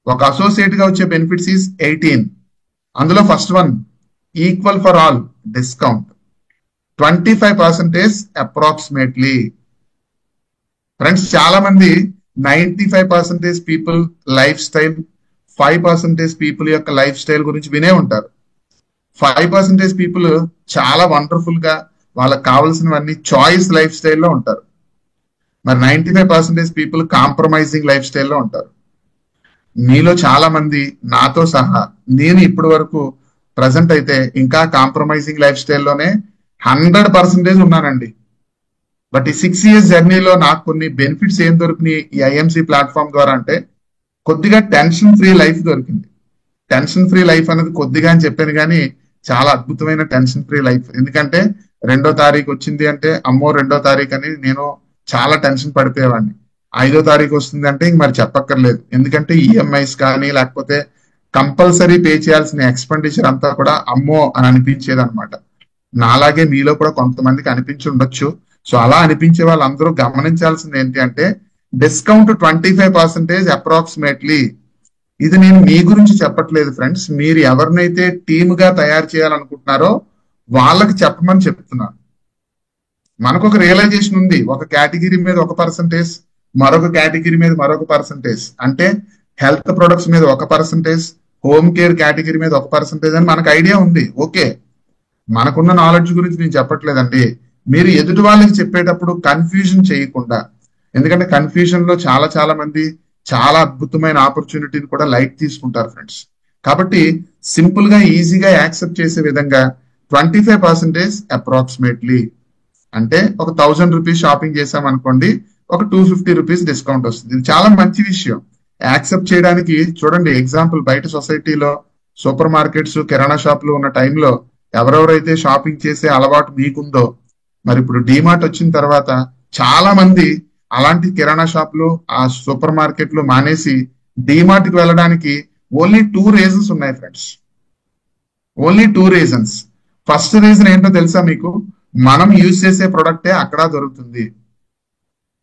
ఒక అసోసియేట్ గా వచ్చే బెనిఫిట్స్ ఈస్ 18. అందులో first one equal for all discount 25% approximately. Friends చాలా మంది 95% పీపుల్ లైఫ్ స్టైల్, 5% పీపుల్ యొక్క లైఫ్ స్టైల్ గురించి వినే ఉంటారు. 5% పీపుల్ చాలా వండర్ఫుల్ గా వాళ్ళకి కావాల్సినవన్నీ చాయిస్ లైఫ్ స్టైల్లో ఉంటారు. మరి 95% పీపుల్ కాంప్రమైజింగ్ లైఫ్ స్టైల్లో ఉంటారు. మీలో చాలా మంది నాతో సహా, నేను ఇప్పటి వరకు ప్రజెంట్ అయితే ఇంకా కాంప్రమైజింగ్ లైఫ్ స్టైల్లోనే 100% ఉన్నానండి. బట్ ఈ 6 years జర్నీలో నాకు కొన్ని బెనిఫిట్స్ ఏం దొరికినాయి ఈ ఐఎంసీ ప్లాట్ఫామ్ ద్వారా అంటే, కొద్దిగా టెన్షన్ ఫ్రీ లైఫ్ దొరికింది. టెన్షన్ ఫ్రీ లైఫ్ అనేది కొద్దిగా అని చెప్పాను, కానీ చాలా అద్భుతమైన టెన్షన్ ఫ్రీ లైఫ్. ఎందుకంటే 2వ తారీఖు వచ్చింది అంటే అమ్మో 2వ తారీఖు అని నేను చాలా టెన్షన్ పడిపోయేవాడిని. 5వ తారీఖు వస్తుంది అంటే ఇంక మరి చెప్పక్కర్లేదు. ఎందుకంటే ఈఎంఐస్ కానీ లేకపోతే కంపల్సరీ పే చేయాల్సిన ఎక్స్పెండిచర్ అంతా కూడా అమ్మో అని అనిపించేది అనమాట. నాలాగే మీలో కూడా కొంతమందికి అనిపించి ఉండొచ్చు. సో అలా అనిపించే వాళ్ళందరూ గమనించాల్సింది ఏంటి అంటే డిస్కౌంట్ 25% అప్రాక్సిమేట్లీ. ఇది నేను మీ గురించి చెప్పట్లేదు ఫ్రెండ్స్, మీరు ఎవరినైతే టీమ్ గా తయారు చేయాలనుకుంటున్నారో వాళ్ళకి చెప్పమని చెప్తున్నాను. మనకు ఒక రియలైజేషన్ ఉంది, ఒక కేటగిరీ మీద 1%, మరొక కేటగిరీ మీద మరొక పర్సంటేజ్, అంటే హెల్త్ ప్రొడక్ట్స్ మీద 1%, హోమ్ కేర్ కేటగిరీ మీద 1% అని మనకు ఐడియా ఉంది. ఓకే, మనకున్న నాలెడ్జ్ గురించి నేను చెప్పట్లేదండి. మీరు ఎదుటి వాళ్ళకి చెప్పేటప్పుడు కన్ఫ్యూజన్ చేయకుండా, ఎందుకంటే కన్ఫ్యూజన్ లో చాలా చాలా మంది చాలా అద్భుతమైన ఆపర్చునిటీని కూడా లైట్ తీసుకుంటారు ఫ్రెండ్స్. కాబట్టి సింపుల్ గా ఈజీగా యాక్సెప్ట్ చేసే విధంగా 25% అప్రాక్సిమేట్లీ, అంటే ఒక 1000 రూపీస్ షాపింగ్ చేసాం అనుకోండి, ఒక 250 రూపీస్ డిస్కౌంట్ వస్తుంది. ఇది చాలా మంచి విషయం యాక్సెప్ట్ చేయడానికి. చూడండి ఎగ్జాంపుల్, బయట సొసైటీలో సూపర్ మార్కెట్స్ కిరాణా షాపులు ఉన్న టైంలో ఎవరెవరైతే షాపింగ్ చేసే అలవాటు మీకుందో, మరి ఇప్పుడు డీమార్ట్ వచ్చిన తర్వాత చాలా మంది అలాంటి కిరాణా షాపులు ఆ సూపర్ మార్కెట్లు మానేసి డీమార్ట్ కి వెళ్ళడానికి ఓన్లీ 2 రీజన్స్ ఉన్నాయి friends. Only 2 reasons. First reason ఏంటో తెలుసా మీకు? మనం యూజ్ చేసే ప్రొడక్టే అక్కడ దొరుకుతుంది.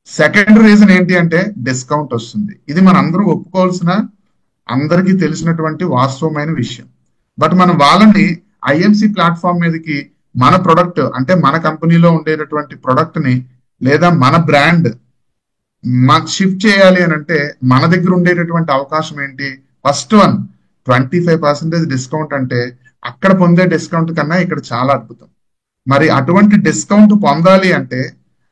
సెకండ్ రీజన్ ఏంటి అంటే డిస్కౌంట్ వస్తుంది. ఇది మన అందరూ ఒప్పుకోవాల్సిన, అందరికీ తెలిసినటువంటి వాస్తవమైన విషయం. బట్ మనం వాళ్ళని ఐఎంసి ప్లాట్ఫామ్ మీదకి మన ప్రొడక్ట్, అంటే మన కంపెనీలో ఉండేటటువంటి ప్రొడక్ట్ ని లేదా మన బ్రాండ్ షిఫ్ట్ చేయాలి అని అంటే మన దగ్గర ఉండేటటువంటి అవకాశం ఏంటి? First one, 25% discount. అంటే అక్కడ పొందే డిస్కౌంట్ కన్నా ఇక్కడ చాలా అద్భుతం. మరి అటువంటి డిస్కౌంట్ పొందాలి అంటే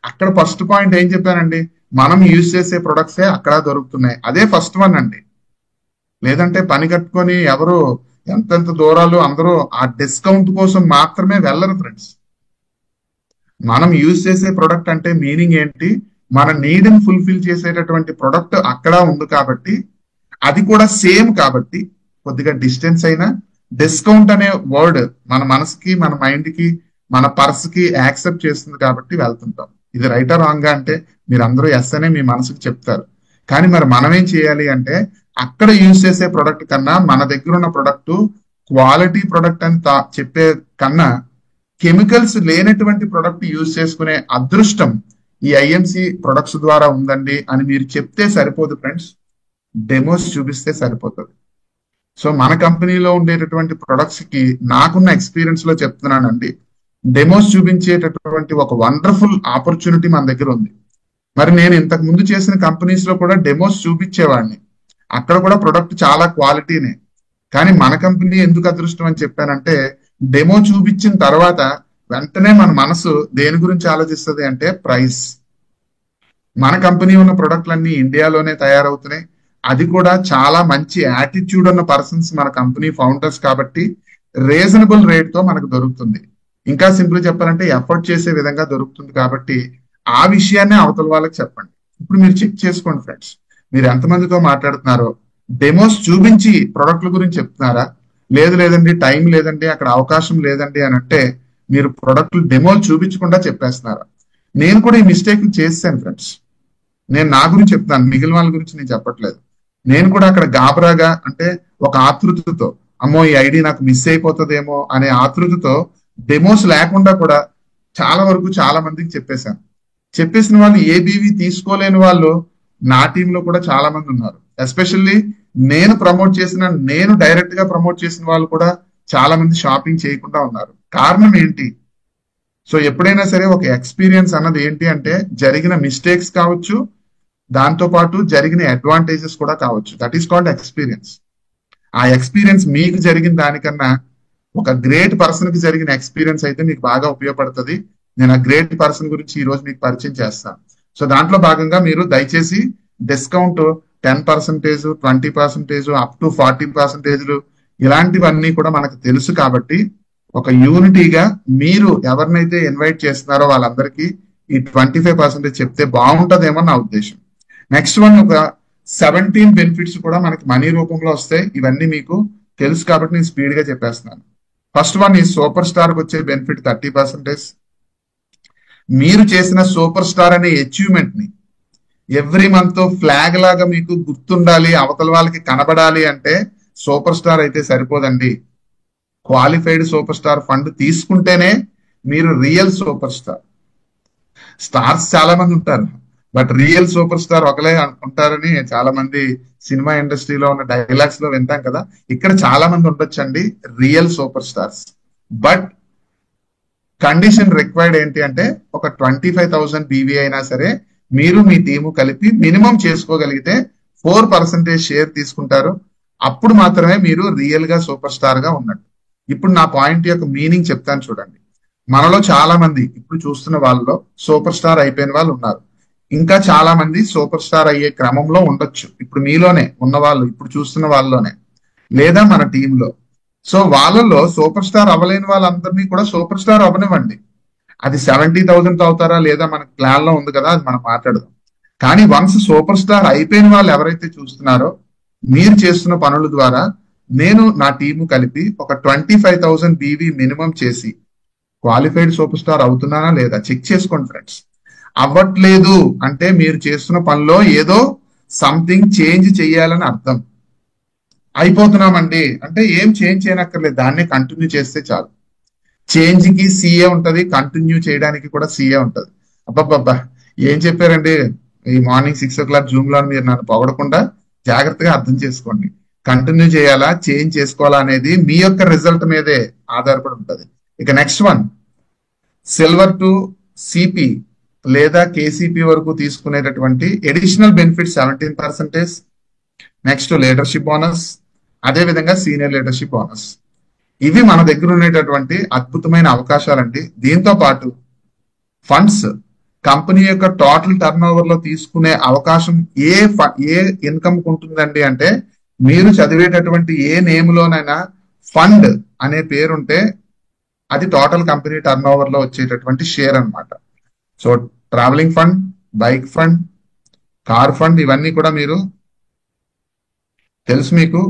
అక్కడ ఫస్ట్ పాయింట్ ఏం చెప్పానండి? మనం యూజ్ చేసే ప్రొడక్ట్సే అక్కడ దొరుకుతున్నాయి. అదే ఫస్ట్ వన్ అండి. లేదంటే పని కట్టుకొని ఎవరు ఎంతెంత దూరాలు అందరూ ఆ డిస్కౌంట్ కోసం మాత్రమే వెళ్ళరు ఫ్రెండ్స్. మనం యూజ్ చేసే ప్రొడక్ట్ అంటే మీనింగ్ ఏంటి? మన నీడ్ ని ఫుల్ఫిల్ చేసేటటువంటి ప్రొడక్ట్ అక్కడ ఉంది కాబట్టి, అది కూడా సేమ్ కాబట్టి, కొద్దిగా డిస్టెన్స్ అయినా డిస్కౌంట్ అనే వర్డ్ మన మనసుకి, మన మైండ్ కి, మన పర్స్ కి యాక్సెప్ట్ చేస్తుంది కాబట్టి వెళ్తుంటాం. ఇది రైటా రాంగా అంటే మీరు అందరూ ఎస్ అనే మీ మనసుకు చెప్తారు. కానీ మరి మనం ఏం చేయాలి అంటే అక్కడ యూజ్ చేసే ప్రొడక్ట్ కన్నా మన దగ్గర ఉన్న ప్రొడక్ట్ క్వాలిటీ ప్రొడక్ట్ అని చెప్పే కన్నా కెమికల్స్ లేనటువంటి ప్రొడక్ట్ యూజ్ చేసుకునే అదృష్టం ఈ ఐఎంసి ప్రొడక్ట్స్ ద్వారా ఉందండి అని మీరు చెప్తే సరిపోదు ఫ్రెండ్స్, డెమోస్ చూపిస్తే సరిపోతుంది. సో మన కంపెనీలో ఉండేటటువంటి ప్రొడక్ట్స్ కి నాకున్న ఎక్స్పీరియన్స్ లో చెప్తున్నానండి, డెమోస్ చూపించేటటువంటి ఒక వండర్ఫుల్ ఆపర్చునిటీ మన దగ్గర ఉంది. మరి నేను ఇంతకు ముందు చేసిన కంపెనీస్ లో కూడా డెమోస్ చూపించేవాడిని, అక్కడ కూడా ప్రొడక్ట్ చాలా క్వాలిటీనే. కానీ మన కంపెనీ ఎందుకు అదృష్టం అని చెప్పానంటే, డెమో చూపించిన తర్వాత వెంటనే మన మనసు దేని గురించి ఆలోచిస్తుంది అంటే ప్రైస్. మన కంపెనీ ఉన్న ప్రొడక్ట్లన్నీ ఇండియాలోనే తయారవుతున్నాయి, అది కూడా చాలా మంచి యాటిట్యూడ్ ఉన్న పర్సన్స్ మన కంపెనీ ఫౌండర్స్ కాబట్టి రీజనబుల్ రేట్ తో మనకు దొరుకుతుంది. ఇంకా సింపుల్ చెప్పాలంటే ఎఫర్ట్ చేసే విధంగా దొరుకుతుంది. కాబట్టి ఆ విషయాన్ని అవతల వాళ్ళకి చెప్పండి. ఇప్పుడు మీరు చెక్ చేసుకోండి ఫ్రెండ్స్, మీరు ఎంతమందితో మాట్లాడుతున్నారో. డెమోస్ చూపించి ప్రొడక్ట్ల గురించి చెప్తున్నారా? లేదండి టైం లేదండి, అక్కడ అవకాశం లేదండి అని అంటే మీరు ప్రొడక్ట్లు డెమోలు చూపించకుండా చెప్పేస్తున్నారా? నేను కూడా ఈ మిస్టేక్ చేశాను ఫ్రెండ్స్. నేను నా గురించి చెప్తాను, మిగిలిన వాళ్ళ గురించి నేను చెప్పట్లేదు. నేను కూడా అక్కడ గాబరాగా, అంటే ఒక ఆతృతతో, అమ్మో ఈ ఐడి నాకు మిస్ అయిపోతుందేమో అనే ఆతృతతో డెమోస్ లేకుండా కూడా చాలా వరకు చాలా మందికి చెప్పేశాను. చెప్పేసిన వాళ్ళు ఏబీవీ తీసుకోలేని వాళ్ళు నా టీంలో కూడా చాలా మంది ఉన్నారు. ఎస్పెషల్లీ నేను డైరెక్ట్ గా ప్రమోట్ చేసిన వాళ్ళు కూడా చాలా మంది షాపింగ్ చేయకుండా ఉన్నారు. కారణం ఏంటి? సో ఎప్పుడైనా సరే ఒక ఎక్స్పీరియన్స్ అన్నది ఏంటి అంటే జరిగిన మిస్టేక్స్ కావచ్చు, దాంతో పాటు జరిగిన అడ్వాంటేజెస్ కూడా కావచ్చు. That is called experience. ఆ ఎక్స్పీరియన్స్ మీకు జరిగిన దానికన్నా ఒక గ్రేట్ పర్సన్ కి జరిగిన ఎక్స్పీరియన్స్ అయితే మీకు బాగా ఉపయోగపడుతుంది. నేను ఆ గ్రేట్ పర్సన్ గురించి ఈ రోజు మీకు పరిచయం చేస్తాను. సో దాంట్లో భాగంగా మీరు దయచేసి డిస్కౌంట్ 10%, 20%, అప్ టు 40% ఇలాంటివన్నీ కూడా మనకు తెలుసు. కాబట్టి ఒక యూనిటీగా మీరు ఎవరినైతే ఇన్వైట్ చేస్తున్నారో వాళ్ళందరికీ ఈ 25% చెప్తే బాగుంటదేమో నా ఉద్దేశం. నెక్స్ట్ వన్, ఒక 17 బెనిఫిట్స్ కూడా మనకి మనీ రూపంలో వస్తాయి. ఇవన్నీ మీకు తెలుసు కాబట్టి నేను స్పీడ్ గా చెప్పేస్తున్నాను. ఫస్ట్ వన్, ఈ సూపర్ స్టార్ కి వచ్చే బెనిఫిట్ 30%. మీరు చేసిన సూపర్ స్టార్ అనే అచీవ్మెంట్ ని ఎవ్రీ మంత్ ఫ్లాగ్ లాగా మీకు గుర్తుండాలి, అవతల వాళ్ళకి కనబడాలి అంటే సూపర్ స్టార్ అయితే సరిపోదండి. క్వాలిఫైడ్ సూపర్ స్టార్ ఫండ్ తీసుకుంటేనే మీరు రియల్ సూపర్ స్టార్. స్టార్స్ చాలా మంది ఉంటారు, బట్ రియల్ సూపర్ స్టార్ ఒకలే ఉంటారని చాలా మంది సినిమా ఇండస్ట్రీలో ఉన్న డైలాగ్స్ లో వింటాం కదా. ఇక్కడ చాలా మంది ఉండొచ్చండి real super stars. But condition required ఏంటి అంటే ఒక 25,000 బీవీ అయినా సరే మీరు మీ టీము కలిపి మినిమం చేసుకోగలిగితే 4% షేర్ తీసుకుంటారు. అప్పుడు మాత్రమే మీరు రియల్ గా సూపర్ స్టార్ గా ఉన్నట్టు. ఇప్పుడు నా పాయింట్ యొక్క మీనింగ్ చెప్తాను చూడండి. మనలో చాలా మంది ఇప్పుడు చూస్తున్న వాళ్ళలో సూపర్ స్టార్ అయిపోయిన వాళ్ళు ఉన్నారు. ఇంకా చాలా మంది సూపర్ స్టార్ అయ్యే క్రమంలో ఉండొచ్చు. ఇప్పుడు మీలోనే ఉన్న వాళ్ళు, ఇప్పుడు చూస్తున్న వాళ్ళలోనే, లేదా మన టీంలో. సో వాళ్ళలో సూపర్ స్టార్ అవ్వలేని వాళ్ళందరినీ కూడా సూపర్ స్టార్ అవ్వనివ్వండి. అది 70,000 అవుతారా లేదా మన ప్లాన్ లో ఉంది కదా, అది మనం మాట్లాడదాం. కానీ వన్స్ సూపర్ స్టార్ అయిపోయిన వాళ్ళు ఎవరైతే చూస్తున్నారో మీరు చేస్తున్న పనుల ద్వారా నేను నా టీము కలిపి ఒక 25,000 బీవీ మినిమం చేసి క్వాలిఫైడ్ సూపర్ స్టార్ అవుతున్నానా లేదా చెక్ చేసుకోండి ఫ్రెండ్స్. అవ్వట్లేదు అంటే మీరు చేస్తున్న పనిలో ఏదో సంథింగ్ చేంజ్ చేయాలని అర్థం. అయిపోతున్నామండి అంటే ఏం చేంజ్ చేయనక్కర్లేదు, దాన్నే కంటిన్యూ చేస్తే చాలు. చేంజ్ కి సీఏ ఉంటది, కంటిన్యూ చేయడానికి కూడా సీఏ ఉంటది. అబ్బబ్బబ్బా ఏం చెప్పారండి ఈ మార్నింగ్ 6 o'clock జూమ్ లో, మీరు నన్ను పొగడకుండా జాగ్రత్తగా అర్థం చేసుకోండి. కంటిన్యూ చేయాలా చేంజ్ చేసుకోవాలా అనేది మీ యొక్క రిజల్ట్ మీదే ఆధారపడి ఉంటది. ఇక next one, silver to CP లేదా కేసీపీ వరకు తీసుకునేటటువంటి additional benefit 17%. Next leadership bonus, అదే విధంగా సీనియర్ లీడర్షిప్ బోనస్. ఇవి మన దగ్గర ఉండేటటువంటి అద్భుతమైన అవకాశాలండి. దీంతో పాటు ఫండ్స్ కంపెనీ యొక్క టోటల్ టర్న్ ఓవర్ లో తీసుకునే అవకాశం ఏ ఇన్కమ్ ఉంటుందండి అంటే మీరు చదివేటటువంటి ఏ నేమ్ లోనైనా ఫండ్ అనే పేరుంటే అది టోటల్ కంపెనీ టర్న్ ఓవర్ లో వచ్చేటటువంటి షేర్ అన్నమాట. So travelling fund, bike fund, car fund ఇవన్నీ కూడా మీరు తెలుసు మీకు.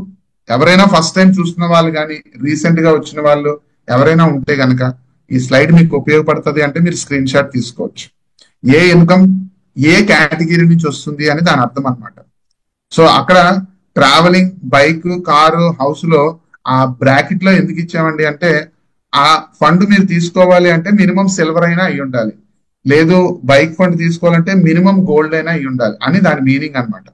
ఎవరైనా ఫస్ట్ టైం చూస్తున్న వాళ్ళు కానీ రీసెంట్ గా వచ్చిన వాళ్ళు ఎవరైనా ఉంటే గనక ఈ స్లైడ్ మీకు ఉపయోగపడుతుంది అంటే మీరు స్క్రీన్ షాట్ తీసుకోవచ్చు. ఏ ఇన్కమ్ ఏ కేటగిరీ నుంచి వస్తుంది అని దాని అర్థం అనమాట. సో అక్కడ ట్రావెలింగ్, బైక్, కారు, హౌస్ లో ఆ బ్రాకెట్ లో ఎందుకు ఇచ్చామండి అంటే ఆ ఫండ్ మీరు తీసుకోవాలి అంటే మినిమం సిల్వర్ అయినా అయి ఉండాలి, లేదు బైక్ ఫండ్ తీసుకోవాలంటే మినిమం గోల్డ్ అయినా అయి ఉండాలి అని దాని మీనింగ్ అనమాట.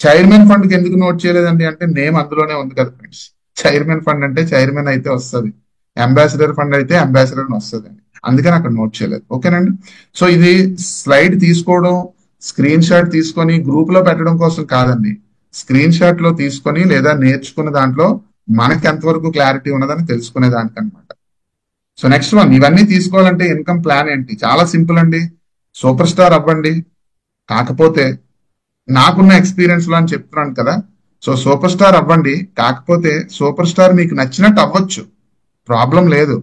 చైర్మన్ ఫండ్ కి ఎందుకు నోట్ చేయలేదండి అంటే నేమ్ అందులోనే ఉంది కదా ఫ్రెండ్స్. చైర్మన్ ఫండ్ అంటే చైర్మన్ అయితే వస్తుంది, అంబాసిడర్ ఫండ్ అయితే అంబాసిడర్ వస్తుంది అండి, అందుకని అక్కడ నోట్ చేయలేదు. ఓకేనండి. సో ఇది స్లైడ్ తీసుకోవడం, స్క్రీన్ షాట్ తీసుకొని గ్రూప్ లో పెట్టడం కోసం కాదండి. స్క్రీన్ షాట్ లో తీసుకొని లేదా నేర్చుకున్న దాంట్లో మనకి ఎంతవరకు క్లారిటీ ఉన్నదని తెలుసుకునే దానికి అనమాట. సో నెక్స్ట్ వన్, ఇవన్నీ తీసుకోవాలంటే ఇన్కమ్ ప్లాన్ ఏంటి? చాలా సింపుల్ అండి. సూపర్ స్టార్ అవ్వండి. కాకపోతే నాకున్న ఎక్స్పీరియన్స్ లో అని చెప్తున్నాను కదా, సో సూపర్ స్టార్ అవ్వండి. కాకపోతే సూపర్ స్టార్ మీకు నచ్చినట్టు అవ్వచ్చు, ప్రాబ్లం లేదు.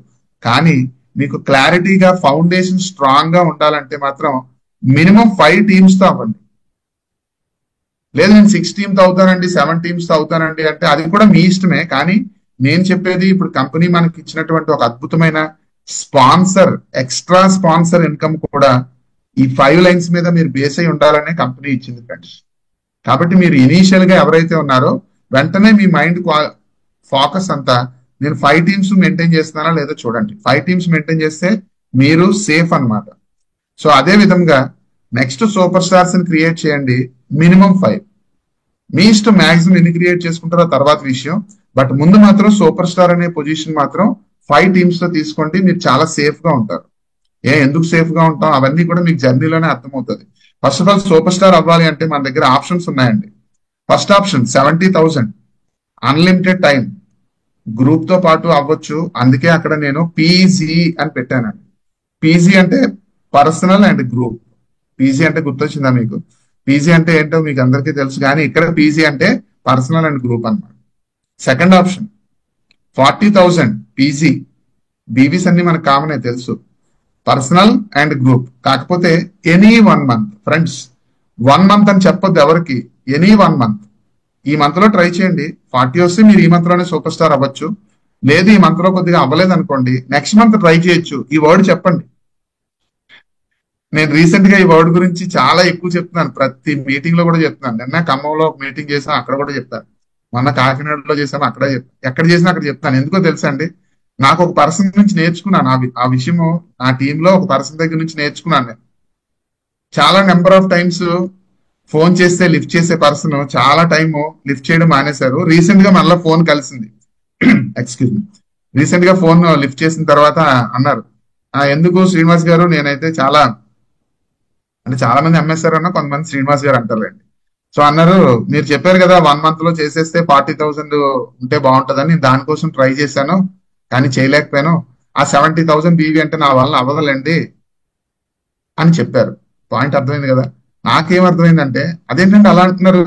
కానీ మీకు క్లారిటీగా ఫౌండేషన్ స్ట్రాంగ్ గా ఉండాలంటే మాత్రం మినిమం 5 టీమ్స్ తో అవ్వండి. లేదు నేను 6 టీమ్స్ అవుతానండి, 7 టీమ్స్ తో అవుతానండి అంటే అది కూడా మీ ఇష్టమే. కానీ నేను చెప్పేది ఇప్పుడు కంపెనీ మనకి ఇచ్చినటువంటి ఒక అద్భుతమైన స్పాన్సర్, ఎక్స్ట్రా స్పాన్సర్ ఇన్కమ్ కూడా ఈ 5 లైన్స్ మీద మీరు బేస్ అయి ఉండాలనే కంపెనీ ఇచ్చింది ఫ్రెండ్స్. కాబట్టి మీరు ఇనీషియల్ గా ఎవరైతే ఉన్నారో వెంటనే మీ మైండ్ ఫోకస్ అంతా నేను 5 టీమ్స్ మెయింటైన్ చేస్తున్నానా లేదో చూడండి. 5 టీమ్స్ మెయింటైన్ చేస్తే మీరు సేఫ్ అన్నమాట. సో అదే విధంగా నెక్స్ట్ సూపర్ స్టార్స్ ని క్రియేట్ చేయండి, మినిమం 5. మీ ఇష్టం, మాక్సిమం ఎన్ని క్రియేట్ చేసుకుంటారో తర్వాత విషయం. బట్ ముందు మాత్రం సూపర్ స్టార్ అనే పొజిషన్ మాత్రం 5 టీమ్స్ తో తీసుకోండి, మీరు చాలా సేఫ్ గా ఉంటారు. ఎందుకు సేఫ్ గా ఉంటాం అవన్నీ కూడా మీకు జర్నీలోనే అర్థమవుతుంది. First of all super star అవ్వాలి అంటే మన దగ్గర ఆప్షన్స్ ఉన్నాయండి. First option 70,000 unlimited time, group తో పాటు అవ్వచ్చు. అందుకే అక్కడ నేను పీజీ అని పెట్టానండి. పీజీ అంటే పర్సనల్ అండ్ గ్రూప్. పీజీ అంటే గుర్తొచ్చిందా మీకు? పీజీ అంటే ఏంటో మీకు అందరికీ తెలుసు, కానీ ఇక్కడ పీజీ అంటే పర్సనల్ అండ్ గ్రూప్ అన్నమాట. Second option 40,000 PG. బీబీస్ అన్ని మనకు కామనే తెలుసు, పర్సనల్ అండ్ గ్రూప్. కాకపోతే ఎనీ 1 month ఫ్రెండ్స్, 1 month అని చెప్పొద్దు ఎవరికి, ఎనీ 1 month. ఈ మంత్ లో ట్రై చేయండి. 40 వస్తే మీరు ఈ మంత్ లోనే సూపర్ స్టార్ అవ్వచ్చు. లేదు ఈ మంత్ లో కొద్దిగా అవ్వలేదు అనుకోండి, నెక్స్ట్ మంత్ ట్రై చేయొచ్చు. ఈ వర్డ్ చెప్పండి. నేను రీసెంట్ గా ఈ వర్డ్ గురించి చాలా ఎక్కువ చెప్తున్నాను, ప్రతి మీటింగ్ లో కూడా చెప్తున్నాను. నిన్న ఖమ్మంలో ఒక మీటింగ్ చేసాం, అక్కడ కూడా చెప్తాను. మొన్న కాకినాడలో చేసాము, అక్కడ ఎక్కడ చేసినా అక్కడ చెప్తాను. ఎందుకో తెలుసా అండి, నాకు ఒక పర్సన్ నుంచి నేర్చుకున్నాను ఆ విషయము. నా టీంలో ఒక పర్సన్ దగ్గర నుంచి నేర్చుకున్నాను నేను. చాలా నెంబర్ ఆఫ్ టైమ్స్ ఫోన్ చేస్తే లిఫ్ట్ చేసే పర్సన్ చాలా టైం లిఫ్ట్ చేయడం మానేశారు. రీసెంట్ గా మళ్ళీ ఫోన్ కలిసింది. Excuse me. రీసెంట్ గా ఫోన్ లిఫ్ట్ చేసిన తర్వాత అన్నారు, ఎందుకు శ్రీనివాస్ గారు, నేనైతే చాలా అంటే చాలా మంది ఎంఎస్ఆర్ అన్న, కొంతమంది శ్రీనివాస్ గారు అంటారులేండి. సో అన్నారు, మీరు చెప్పారు కదా 1 month లో చేసేస్తే 40,000 ఉంటే బాగుంటుందని, నేను దానికోసం ట్రై చేశాను కానీ చేయలేకపోయాను. ఆ 70,000 బీవీ అంటే నా వల్ల అవ్వదులేండి అని చెప్పారు. పాయింట్ అర్థమైంది కదా. నాకేం అర్థమైందంటే, అదేంటంటే అలా అంటున్నారు,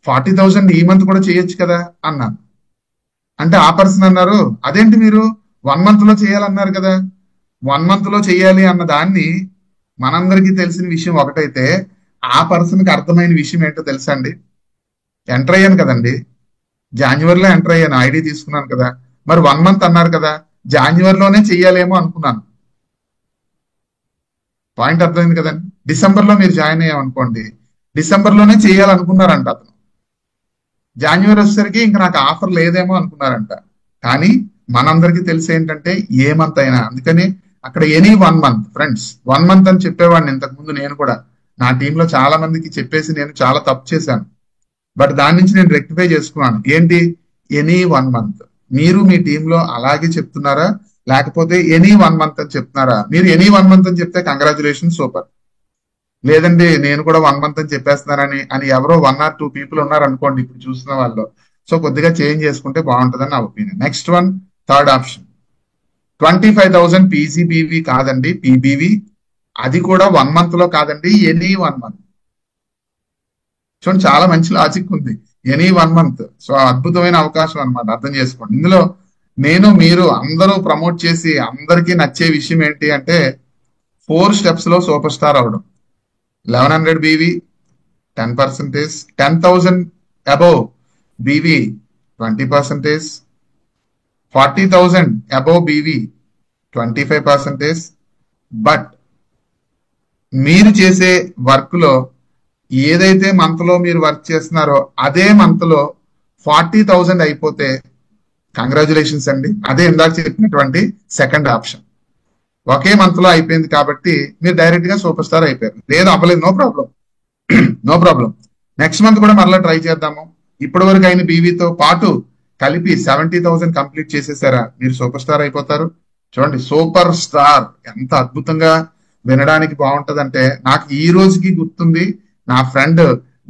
40,000 ఈ మంత్ కూడా చేయొచ్చు కదా అన్నాను. అంటే ఆ పర్సన్ అన్నారు, అదేంటి మీరు 1 month లో చేయాలన్నారు కదా. 1 month లో చేయాలి అన్న దాన్ని మనందరికీ తెలిసిన విషయం ఒకటైతే, ఆ పర్సన్ కి అర్థమైన విషయం ఏంటో తెలుసా అండి. ఎంటర్ అయ్యాను కదండి, జాన్యువరిలో ఎంటర్ అయ్యాను, ఐడి తీసుకున్నాను కదా. మరి 1 month అన్నారు కదా, జాన్యువరిలోనే చెయ్యాలేమో అనుకున్నాను. పాయింట్ అర్థమైంది కదండి. డిసెంబర్లో మీరు జాయిన్ అయ్యామనుకోండి, డిసెంబర్లోనే చేయాలనుకున్నారంట అతను. జాన్యువరి వచ్చేసరికి ఇంకా నాకు ఆఫర్ లేదేమో అనుకున్నారంట. కానీ మనందరికీ తెలిసి ఏంటంటే ఏ మంత్ అయినా, అందుకని అక్కడ ఎనీ 1 month ఫ్రెండ్స్, 1 month అని చెప్పేవాడిని ఇంతకుముందు. నేను కూడా నా టీంలో చాలా మందికి చెప్పేసి నేను చాలా తప్పు చేశాను. బట్ దాని నుంచి నేను రెక్టిఫై చేసుకున్నాను. ఏంటి, ఎనీ 1 month. మీరు మీ టీంలో అలాగే చెప్తున్నారా, లేకపోతే ఎనీ 1 month అని చెప్తున్నారా? మీరు ఎనీ 1 month అని చెప్తే కంగ్రాచులేషన్, సూపర్. లేదండి నేను కూడా 1 month అని చెప్పేస్తున్నానని ఎవరో 1 or 2 people ఉన్నారు అనుకోండి ఇప్పుడు చూస్తున్న వాళ్ళు. సో కొద్దిగా చేంజ్ చేసుకుంటే బాగుంటుందని నా opinion. Next one, third option, 25,000 PGBV కాదండి, పీబీవీ. అది కూడా 1 month లో కాదండి, ఎనీ 1 month. చూడండి, చాలా మంచి లాజిక్ ఉంది, ఎనీ 1 month. సో అద్భుతమైన అవకాశం అనమాట, అర్థం చేసుకోండి. ఇందులో నేను మీరు అందరూ ప్రమోట్ చేసి అందరికీ నచ్చే విషయం ఏంటి అంటే, 4 steps లో సూపర్ స్టార్ అవడం. 1100 BV 10%, 10,000 above BV 20%, 40,000 above BV 25%. But మీరు చేసే వర్క్ లో ఏదైతే మంత్ లో మీరు వర్క్ చేస్తున్నారో అదే మంత్ లో 40,000 అయిపోతే కంగ్రాచులేషన్స్ అండి. అదే ఇందాక చెప్పినటువంటి సెకండ్ ఆప్షన్. ఒకే మంత్ లో అయిపోయింది కాబట్టి మీరు డైరెక్ట్ గా సూపర్ స్టార్ అయిపోయారు. లేదు అవ్వలేదు, no problem, no problem. Next month కూడా మరలా ట్రై చేద్దాము. ఇప్పటి వరకు అయిన బీవీతో పాటు కలిపి 70,000 కంప్లీట్ చేసేసారా, మీరు సూపర్ స్టార్ అయిపోతారు. చూడండి, సూపర్ స్టార్ ఎంత అద్భుతంగా వినడానికి బాగుంటదంటే, నాకు ఈ రోజుకి గుర్తుంది. నా ఫ్రెండ్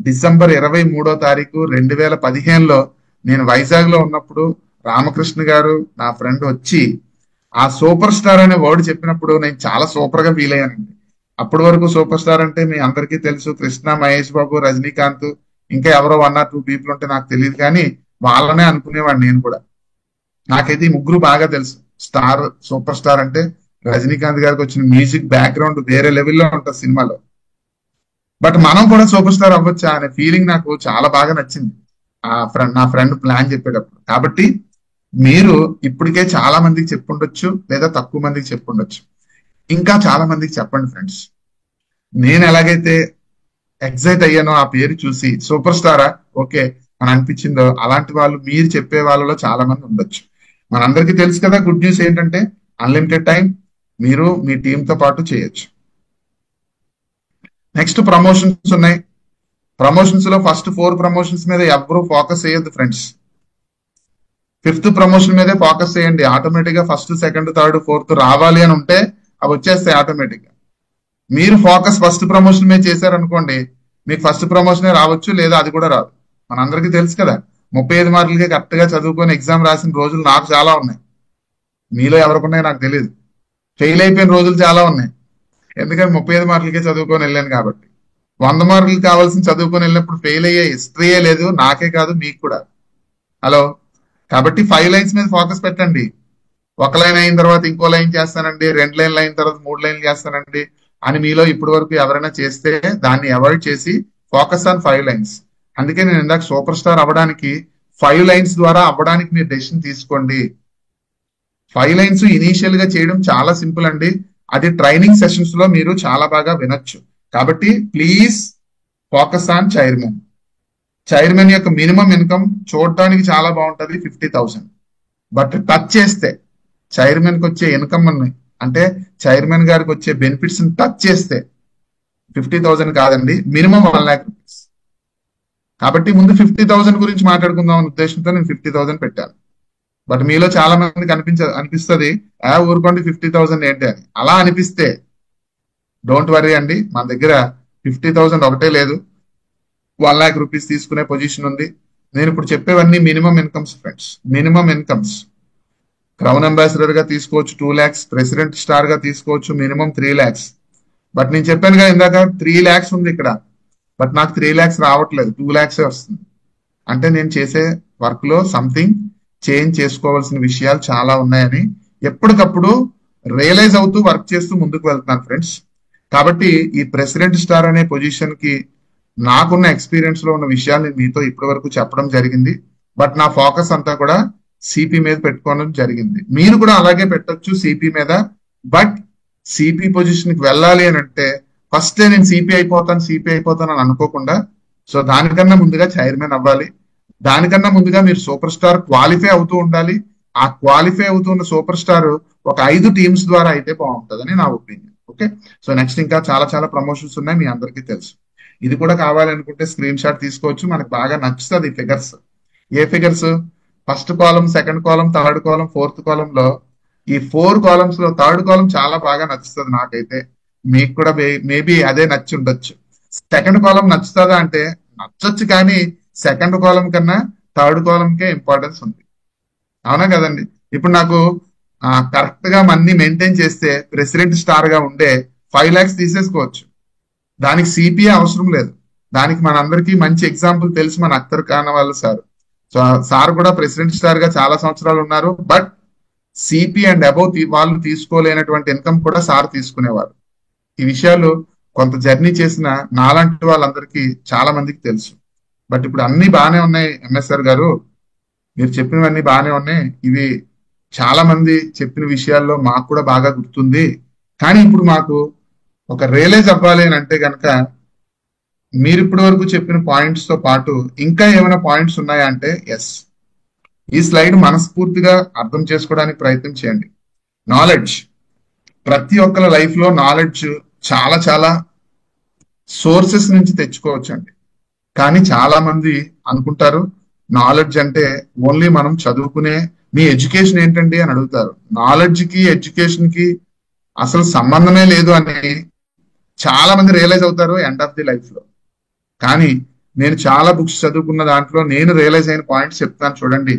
డిసెంబర్ 23వ తారీఖు 2015లో నేను వైజాగ్ లో ఉన్నప్పుడు రామకృష్ణ గారు నా ఫ్రెండ్ వచ్చి ఆ సూపర్ స్టార్ అనే వర్డ్ చెప్పినప్పుడు నేను చాలా సూపర్ గా ఫీల్ అయ్యానండి. అప్పటి వరకు సూపర్ స్టార్ అంటే మీ అందరికీ తెలుసు, కృష్ణ, మహేష్ బాబు, రజనీకాంత్, ఇంకా ఎవరో 1 or 2 people ఉంటే నాకు తెలియదు, కానీ వాళ్ళనే అనుకునేవాడిని నేను కూడా. నాకైతే ఈ ముగ్గురు బాగా తెలుసు. స్టార్, సూపర్ స్టార్ అంటే రజనీకాంత్ గారికి వచ్చిన మ్యూజిక్ బ్యాక్గ్రౌండ్ వేరే లెవెల్లో ఉంటుంది సినిమాలో. బట్ మనం కూడా సూపర్ స్టార్ అవ్వచ్చా అనే ఫీలింగ్ నాకు చాలా బాగా నచ్చింది నా ఫ్రెండ్ ప్లాన్ చెప్పేటప్పుడు. కాబట్టి మీరు ఇప్పటికే చాలా మందికి చెప్పుండొచ్చు, లేదా తక్కువ మందికి చెప్పుండొచ్చు, ఇంకా చాలా మందికి చెప్పండి ఫ్రెండ్స్. నేను ఎలాగైతే ఎగ్జైట్ అయ్యానో ఆ పేరు చూసి, సూపర్ స్టారా ఓకే అని అనిపించిందో, అలాంటి వాళ్ళు మీరు చెప్పే వాళ్ళలో చాలా మంది ఉండొచ్చు. మనందరికీ తెలుసు కదా, గుడ్ న్యూస్ ఏంటంటే అన్లిమిటెడ్ టైం మీరు మీ టీంతో పాటు చేయొచ్చు. నెక్స్ట్ ప్రమోషన్స్ ఉన్నాయి. ప్రమోషన్స్ లో ఫస్ట్ 4 ప్రమోషన్స్ మీద ఎవరు ఫోకస్ చేయొద్దు ఫ్రెండ్స్. 5th ప్రమోషన్ మీదే ఫోకస్ చేయండి. ఆటోమేటిక్ గా 1st, 2nd, 3rd, 4th రావాలి అని ఉంటే అవి వచ్చేస్తాయి ఆటోమేటిక్ గా. మీరు ఫోకస్ ఫస్ట్ ప్రమోషన్ మీద చేశారనుకోండి, మీకు ఫస్ట్ ప్రమోషనే రావచ్చు, లేదా అది కూడా రాదు. మనందరికీ తెలుసు కదా, 35 మార్కులకే కరెక్ట్ గా చదువుకొని ఎగ్జామ్ రాసిన రోజులు నాకు చాలా ఉన్నాయి. మీలో ఎవరికున్నాయో నాకు తెలియదు. ఫెయిల్ అయిపోయిన రోజులు చాలా ఉన్నాయి. ఎందుకంటే 35 మార్కులకే చదువుకొని వెళ్ళాను కాబట్టి. 100 మార్కులు కావాల్సిన చదువుకొని వెళ్ళినప్పుడు ఫెయిల్ అయ్యే హిస్టరీయే లేదు, నాకే కాదు మీకు కూడా. హలో, కాబట్టి 5 lines మీద ఫోకస్ పెట్టండి. 1 లైన్ అయిన తర్వాత ఇంకో లైన్ చేస్తానండి, 2 లైన్లు అయిన తర్వాత 3 లైన్లు చేస్తానండి అని మీలో ఇప్పటి వరకు ఎవరైనా చేస్తే దాన్ని అవాయిడ్ చేసి ఫోకస్ ఆన్ 5 lines. అందుకే నేను ఇందాక సూపర్ స్టార్ అవ్వడానికి 5 lines ద్వారా అవ్వడానికి మీరు డెసిషన్ తీసుకోండి. 5 lines ఇనీషియల్ గా చేయడం చాలా సింపుల్ అండి. అది ట్రైనింగ్ సెషన్స్ లో మీరు చాలా బాగా వినొచ్చు. కాబట్టి please focus on chairman. Chairman యొక్క మినిమం ఇన్కమ్ చూడటానికి చాలా బాగుంటది 50,000. బట్ టచ్ చేస్తే చైర్మన్ కి వచ్చే ఇన్కమ్ అంటే చైర్మన్ గారికి వచ్చే బెనిఫిట్స్ టచ్ చేస్తే 50,000 కాదండి, మినిమం 1,00,000 రూపీస్. కాబట్టి ముందు 50,000 గురించి మాట్లాడుకుందాం అనే ఉద్దేశంతో నేను 50,000 పెట్టాను. బట్ మీలో చాలా మందికి అనిపిస్తుంది ఊరుకోండి 50,000 ఏంటి అని. అలా అనిపిస్తే డోంట్ వరీ అండి, మన దగ్గర 50,000 ఒకటే లేదు, 1,00,000 రూపీస్ తీసుకునే పొజిషన్ ఉంది. నేను ఇప్పుడు చెప్పేవన్నీ minimum incomes friends, minimum incomes. Crown ambassador గా తీసుకోవచ్చు 2 lakhs, ప్రెసిడెంట్ స్టార్ గా తీసుకోవచ్చు మినిమం 3 lakhs. బట్ నేను చెప్పానుగా ఇందాక 3 lakhs ఉంది ఇక్కడ, బట్ నాకు 3 lakhs రావట్లేదు, 2 lakhs వస్తుంది. అంటే నేను చేసే వర్క్ లో సంథింగ్ చేంజ్ చేసుకోవాల్సిన విషయాలు చాలా ఉన్నాయని ఎప్పటికప్పుడు రియలైజ్ అవుతూ వర్క్ చేస్తూ ముందుకు వెళ్తున్నాను ఫ్రెండ్స్. కాబట్టి ఈ ప్రెసిడెంట్ స్టార్ అనే పొజిషన్ కి నాకున్న ఎక్స్పీరియన్స్ లో ఉన్న విషయాలు నేను మీతో ఇప్పటి వరకు చెప్పడం జరిగింది. బట్ నా ఫోకస్ అంతా కూడా సిపి మీద పెట్టుకోవడం జరిగింది. మీరు కూడా అలాగే పెట్టొచ్చు సిపి మీద. బట్ సిపి పొజిషన్ కి వెళ్ళాలి అని అంటే ఫస్ట్ నేను సిపి అయిపోతాను అని అనుకోకుండా, సో దానికన్నా ముందుగా చైర్మన్ అవ్వాలి, దానికన్నా ముందుగా మీరు సూపర్ స్టార్ క్వాలిఫై అవుతూ ఉండాలి. ఆ క్వాలిఫై అవుతున్న సూపర్ స్టార్ ఒక 5 టీమ్స్ ద్వారా అయితే బాగుంటుందని నా ఒపీనియన్. ఓకే, సో నెక్స్ట్ ఇంకా చాలా చాలా ప్రమోషన్స్ ఉన్నాయి, మీ అందరికీ తెలుసు. ఇది కూడా కావాలనుకుంటే స్క్రీన్ షాట్ తీసుకోవచ్చు, మనకు బాగా నచ్చుతుంది ఫిగర్స్. ఏ figures? First column, second column, third column, fourth column లో ఈ 4 కాలమ్స్ లో థర్డ్ కాలం చాలా బాగా నచ్చుతుంది నాకైతే. మీకు కూడా మేబీ అదే నచ్చి ఉండొచ్చు. సెకండ్ కాలం నచ్చుతుందా అంటే నచ్చొచ్చు, కానీ సెకండ్ కాలం కన్నా థర్డ్ కాలంకే ఇంపార్టెన్స్ ఉంది. అవునా కదండి? ఇప్పుడు నాకు కరెక్ట్ గా మనీ మెయింటైన్ చేస్తే ప్రెసిడెంట్ స్టార్ గా ఉండే 5 lakhs తీసేసుకోవచ్చు. దానికి సిపిఏ అవసరం లేదు. దానికి మనందరికీ మంచి ఎగ్జాంపుల్ తెలుసు, మన అఖ్తర్ ఖాన్ వాళ్ళ సార్. సో సార్ కూడా ప్రెసిడెంట్ స్టార్ గా చాలా సంవత్సరాలు ఉన్నారు. బట్ సిపి అండ్ అబౌవ్ వాళ్ళు తీసుకోలేనటువంటి ఇన్కమ్ కూడా సార్ తీసుకునేవారు. ఈ విషయాలు కొంత జర్నీ చేసిన నాలాంటి వాళ్ళందరికీ చాలా మందికి తెలుసు. బట్ ఇప్పుడు అన్ని బాగానే ఉన్నాయి ఎంఎస్ఆర్ గారు, మీరు చెప్పినవన్నీ బాగానే ఉన్నాయి. ఇవి చాలా మంది చెప్పిన విషయాల్లో మాకు కూడా బాగా గుర్తుంది. కానీ ఇప్పుడు మాకు ఒక రియలైజ్ అవ్వాలి అని అంటే గనక మీరు ఇప్పటి వరకు చెప్పిన పాయింట్స్ తో పాటు ఇంకా ఏమైనా పాయింట్స్ ఉన్నాయా అంటే ఎస్. ఈ స్లైడ్ మనస్ఫూర్తిగా అర్థం చేసుకోవడానికి ప్రయత్నం చేయండి. నాలెడ్జ్, ప్రతి ఒక్కరి లైఫ్ లో నాలెడ్జ్ చాలా చాలా సోర్సెస్ నుంచి తెచ్చుకోవచ్చు అండి. కానీ చాలా మంది అనుకుంటారు నాలెడ్జ్ అంటే ఓన్లీ మనం చదువుకునే, మీ ఎడ్యుకేషన్ ఏంటండి అని అడుగుతారు. నాలెడ్జ్ కి ఎడ్యుకేషన్ కి అసలు సంబంధమే లేదు అని చాలా మంది రియలైజ్ అవుతారు ఎండ్ ఆఫ్ ది లైఫ్ లో. కానీ నేను చాలా బుక్స్ చదువుకున్న దాంట్లో నేను రియలైజ్ అయిన పాయింట్స్ చెప్తాను చూడండి.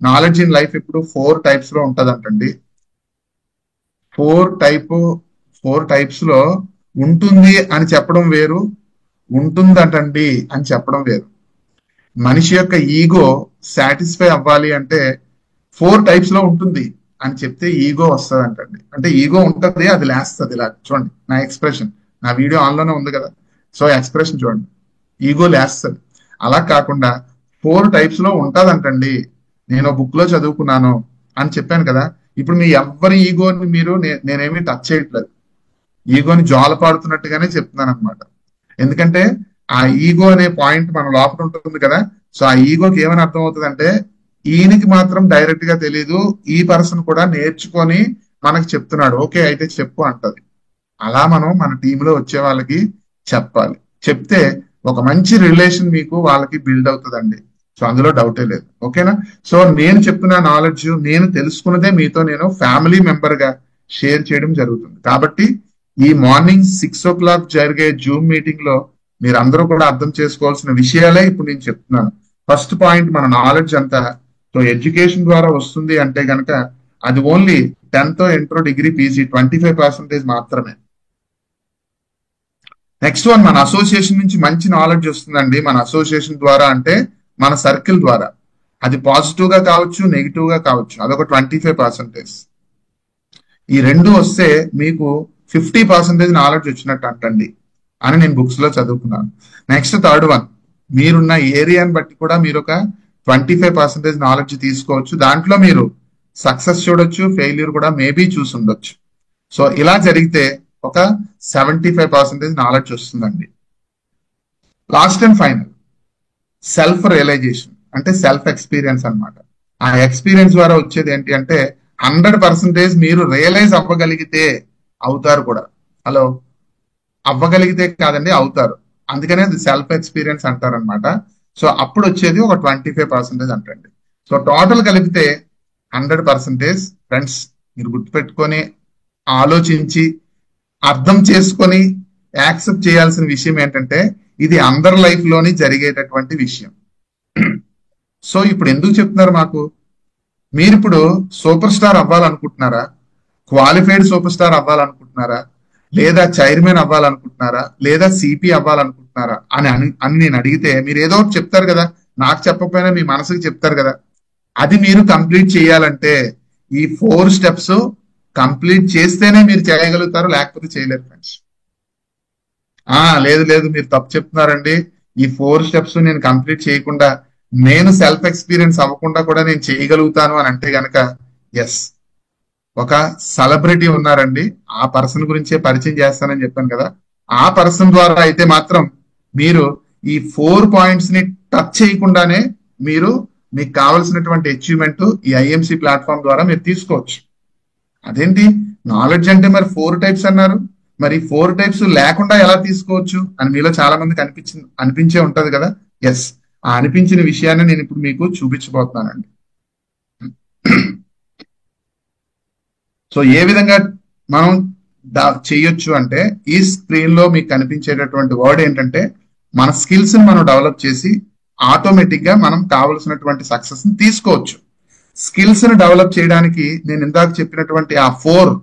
నాలెడ్జ్ ఇన్ లైఫ్ ఇప్పుడు 4 types లో ఉంటదంటండి. 4 types లో ఉంటుంది అని చెప్పడం వేరు, ఉంటుందంటండి అని చెప్పడం వేరు. మనిషి యొక్క ఈగో సాటిస్ఫై అవ్వాలి అంటే 4 types లో ఉంటుంది అని చెప్తే ఈగో వస్తుంది అంటండి. అంటే ఈగో ఉంటుంది, అది లేస్తుంది. ఇలా చూడండి నా ఎక్స్ప్రెషన్, నా వీడియో ఆన్లోనే ఉంది కదా, సో ఎక్స్ప్రెషన్ చూడండి, ఈగో లేస్తుంది. అలా కాకుండా 4 types లో ఉంటదంటండి, నేను బుక్ లో చదువుకున్నాను అని చెప్పాను కదా. ఇప్పుడు మీ ఎవ్వరి ఈగోని నేనేమి టచ్ చేయట్లేదు, ఈగోని జోలపాడుతున్నట్టుగానే చెప్తున్నాను అనమాట. ఎందుకంటే ఆ ఈగో అనే పాయింట్ మన లోపల ఉంటుంది కదా. సో ఆ ఈగోకి ఏమని అర్థం అవుతుంది అంటే ఈయనకి మాత్రం డైరెక్ట్ గా తెలియదు, ఈ పర్సన్ కూడా నేర్చుకొని మనకు చెప్తున్నాడు, ఓకే అయితే చెప్పు అంటది. అలా మనం మన టీంలో వచ్చే వాళ్ళకి చెప్పాలి. చెప్తే ఒక మంచి రిలేషన్ మీకు వాళ్ళకి బిల్డ్ అవుతుందండి. సో అందులో డౌటే లేదు. ఓకేనా? సో నేను చెప్తున్న నాలెడ్జ్ నేను తెలుసుకున్నదే మీతో నేను ఫ్యామిలీ మెంబర్ గా షేర్ చేయడం జరుగుతుంది. కాబట్టి ఈ మార్నింగ్ 6 o'clock జరిగే జూమ్ మీటింగ్ లో మీరు అందరూ కూడా అర్థం చేసుకోవాల్సిన విషయాలే ఇప్పుడు నేను చెప్తున్నాను. ఫస్ట్ పాయింట్, మన నాలెడ్జ్ అంతా సో ఎడ్యుకేషన్ ద్వారా వస్తుంది అంటే గనక అది only 10th inter degree PG 25% మాత్రమే. నెక్స్ట్ వన్, మన అసోసియేషన్ నుంచి మంచి నాలెడ్జ్ వస్తుందండి. మన అసోసియేషన్ ద్వారా అంటే మన సర్కిల్ ద్వారా, అది పాజిటివ్ గా కావచ్చు, నెగిటివ్ గా కావచ్చు, అదొక 25%. ఈ 2 వస్తే మీకు 50% నాలెడ్జ్ వచ్చినట్టు అంటండి అని నేను బుక్స్ లో చదువుకున్నాను. నెక్స్ట్ థర్డ్ వన్, మీరున్న ఏరియాని బట్టి కూడా మీరు ఒక 25% నాలెడ్జ్ తీసుకోవచ్చు. దాంట్లో మీరు సక్సెస్ చూడొచ్చు, ఫెయిల్యూర్ కూడా మేబీ చూసి ఉండొచ్చు. సో ఇలా జరిగితే ఒక 75% నాలెడ్జ్ వస్తుందండి. Last and final, self realisation అంటే సెల్ఫ్ ఎక్స్పీరియన్స్ అన్నమాట. ఆ ఎక్స్పీరియన్స్ ద్వారా వచ్చేది ఏంటి అంటే 100% మీరు రియలైజ్ అవ్వగలిగితే అవుతారు కూడా. హలో, అవ్వగలిగితే కాదండి, అవుతారు. అందుకనే అది సెల్ఫ్ ఎక్స్పీరియన్స్ అంటారనమాట. సో అప్పుడు వచ్చేది ఒక 25% అంటండి. సో టోటల్ కలిపితే 100%. ఫ్రెండ్స్, మీరు గుర్తుపెట్టుకొని ఆలోచించి అర్థం చేసుకొని యాక్సెప్ట్ చేయాల్సిన విషయం ఏంటంటే ఇది అందరి లైఫ్ లోని జరిగేటటువంటి విషయం. సో ఇప్పుడు ఎందుకు చెప్తున్నారు మాకు? మీరు ఇప్పుడు సూపర్ స్టార్ అవ్వాలనుకుంటున్నారా? క్వాలిఫైడ్ సూపర్ స్టార్ అవ్వాలనుకుంటున్నారా? లేదా చైర్మన్ అవ్వాలనుకుంటున్నారా? లేదా సిపి అవ్వాలనుకుంటున్నారా అని నేను అడిగితే మీరు ఏదో ఒకటి చెప్తారు కదా. నాకు చెప్పకపోయినా మీ మనసుకి చెప్తారు కదా. అది మీరు కంప్లీట్ చేయాలంటే ఈ 4 స్టెప్స్ కంప్లీట్ చేస్తేనే మీరు చేయగలుగుతారు, లేకపోతే చేయలేరు ఫ్రెండ్స్. లేదు లేదు, మీరు తప్పు చెప్తున్నారండి, ఈ 4 స్టెప్స్ నేను కంప్లీట్ చేయకుండా, నేను సెల్ఫ్ ఎక్స్పీరియన్స్ అవ్వకుండా కూడా నేను చేయగలుగుతాను అని అంటే గనక ఎస్, ఒక సెలబ్రిటీ ఉన్నారండి, ఆ పర్సన్ గురించే పరిచయం చేస్తానని చెప్పాను కదా. ఆ పర్సన్ ద్వారా అయితే మాత్రం మీరు ఈ 4 పాయింట్స్ ని టచ్ చేయకుండానే మీరు మీకు కావలసినటువంటి అచీవ్మెంట్ ఈ ఐఎంసి ప్లాట్ఫామ్ ద్వారా మీరు తీసుకోవచ్చు. అదేంటి నాలెడ్జ్ అంటే మరి 4 టైప్స్ అన్నారు, మరి 4 టైప్స్ లేకుండా ఎలా తీసుకోవచ్చు అని మీలో చాలా మందికి అనిపించే ఉంటది కదా. ఎస్, ఆ అనిపించిన విషయాన్ని నేను ఇప్పుడు మీకు చూపించబోతున్నానండి. సో ఏ విధంగా మనం చేయొచ్చు అంటే ఈ స్క్రీన్ లో మీకు కనిపించేటటువంటి వర్డ్ ఏంటంటే మన స్కిల్స్ ని మనం డెవలప్ చేసి ఆటోమేటిక్ గా మనం కావలసినటువంటి సక్సెస్ ని తీసుకోవచ్చు. స్కిల్స్ ని డెవలప్ చేయడానికి నేను ఇందాక చెప్పినటువంటి ఆ 4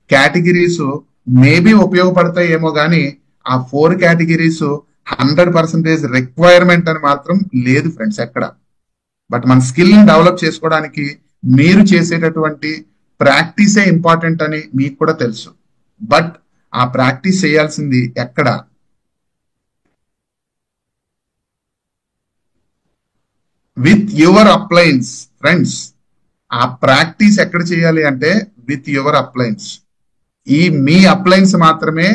కేటగిరీస్ మేబీ ఉపయోగపడతాయి ఏమో కానీ ఆ 4 కేటగిరీస్ 100% రిక్వైర్మెంట్ అని మాత్రం లేదు ఫ్రెండ్స్ ఎక్కడ. బట్ మన స్కిల్ ని డెవలప్ చేసుకోవడానికి మీరు చేసేటటువంటి ప్రాక్టీసే ఇంపార్టెంట్ అని మీకు కూడా తెలుసు. బట్ ఆ ప్రాక్టీస్ చేయాల్సింది ఎక్కడ? With your అప్లైన్స్ friends. ఆ ప్రాక్టీస్ ఎక్కడ చేయాలి అంటే విత్ యువర్ అప్లైన్స్. ఈ మీ అప్లైన్స్ మాత్రమే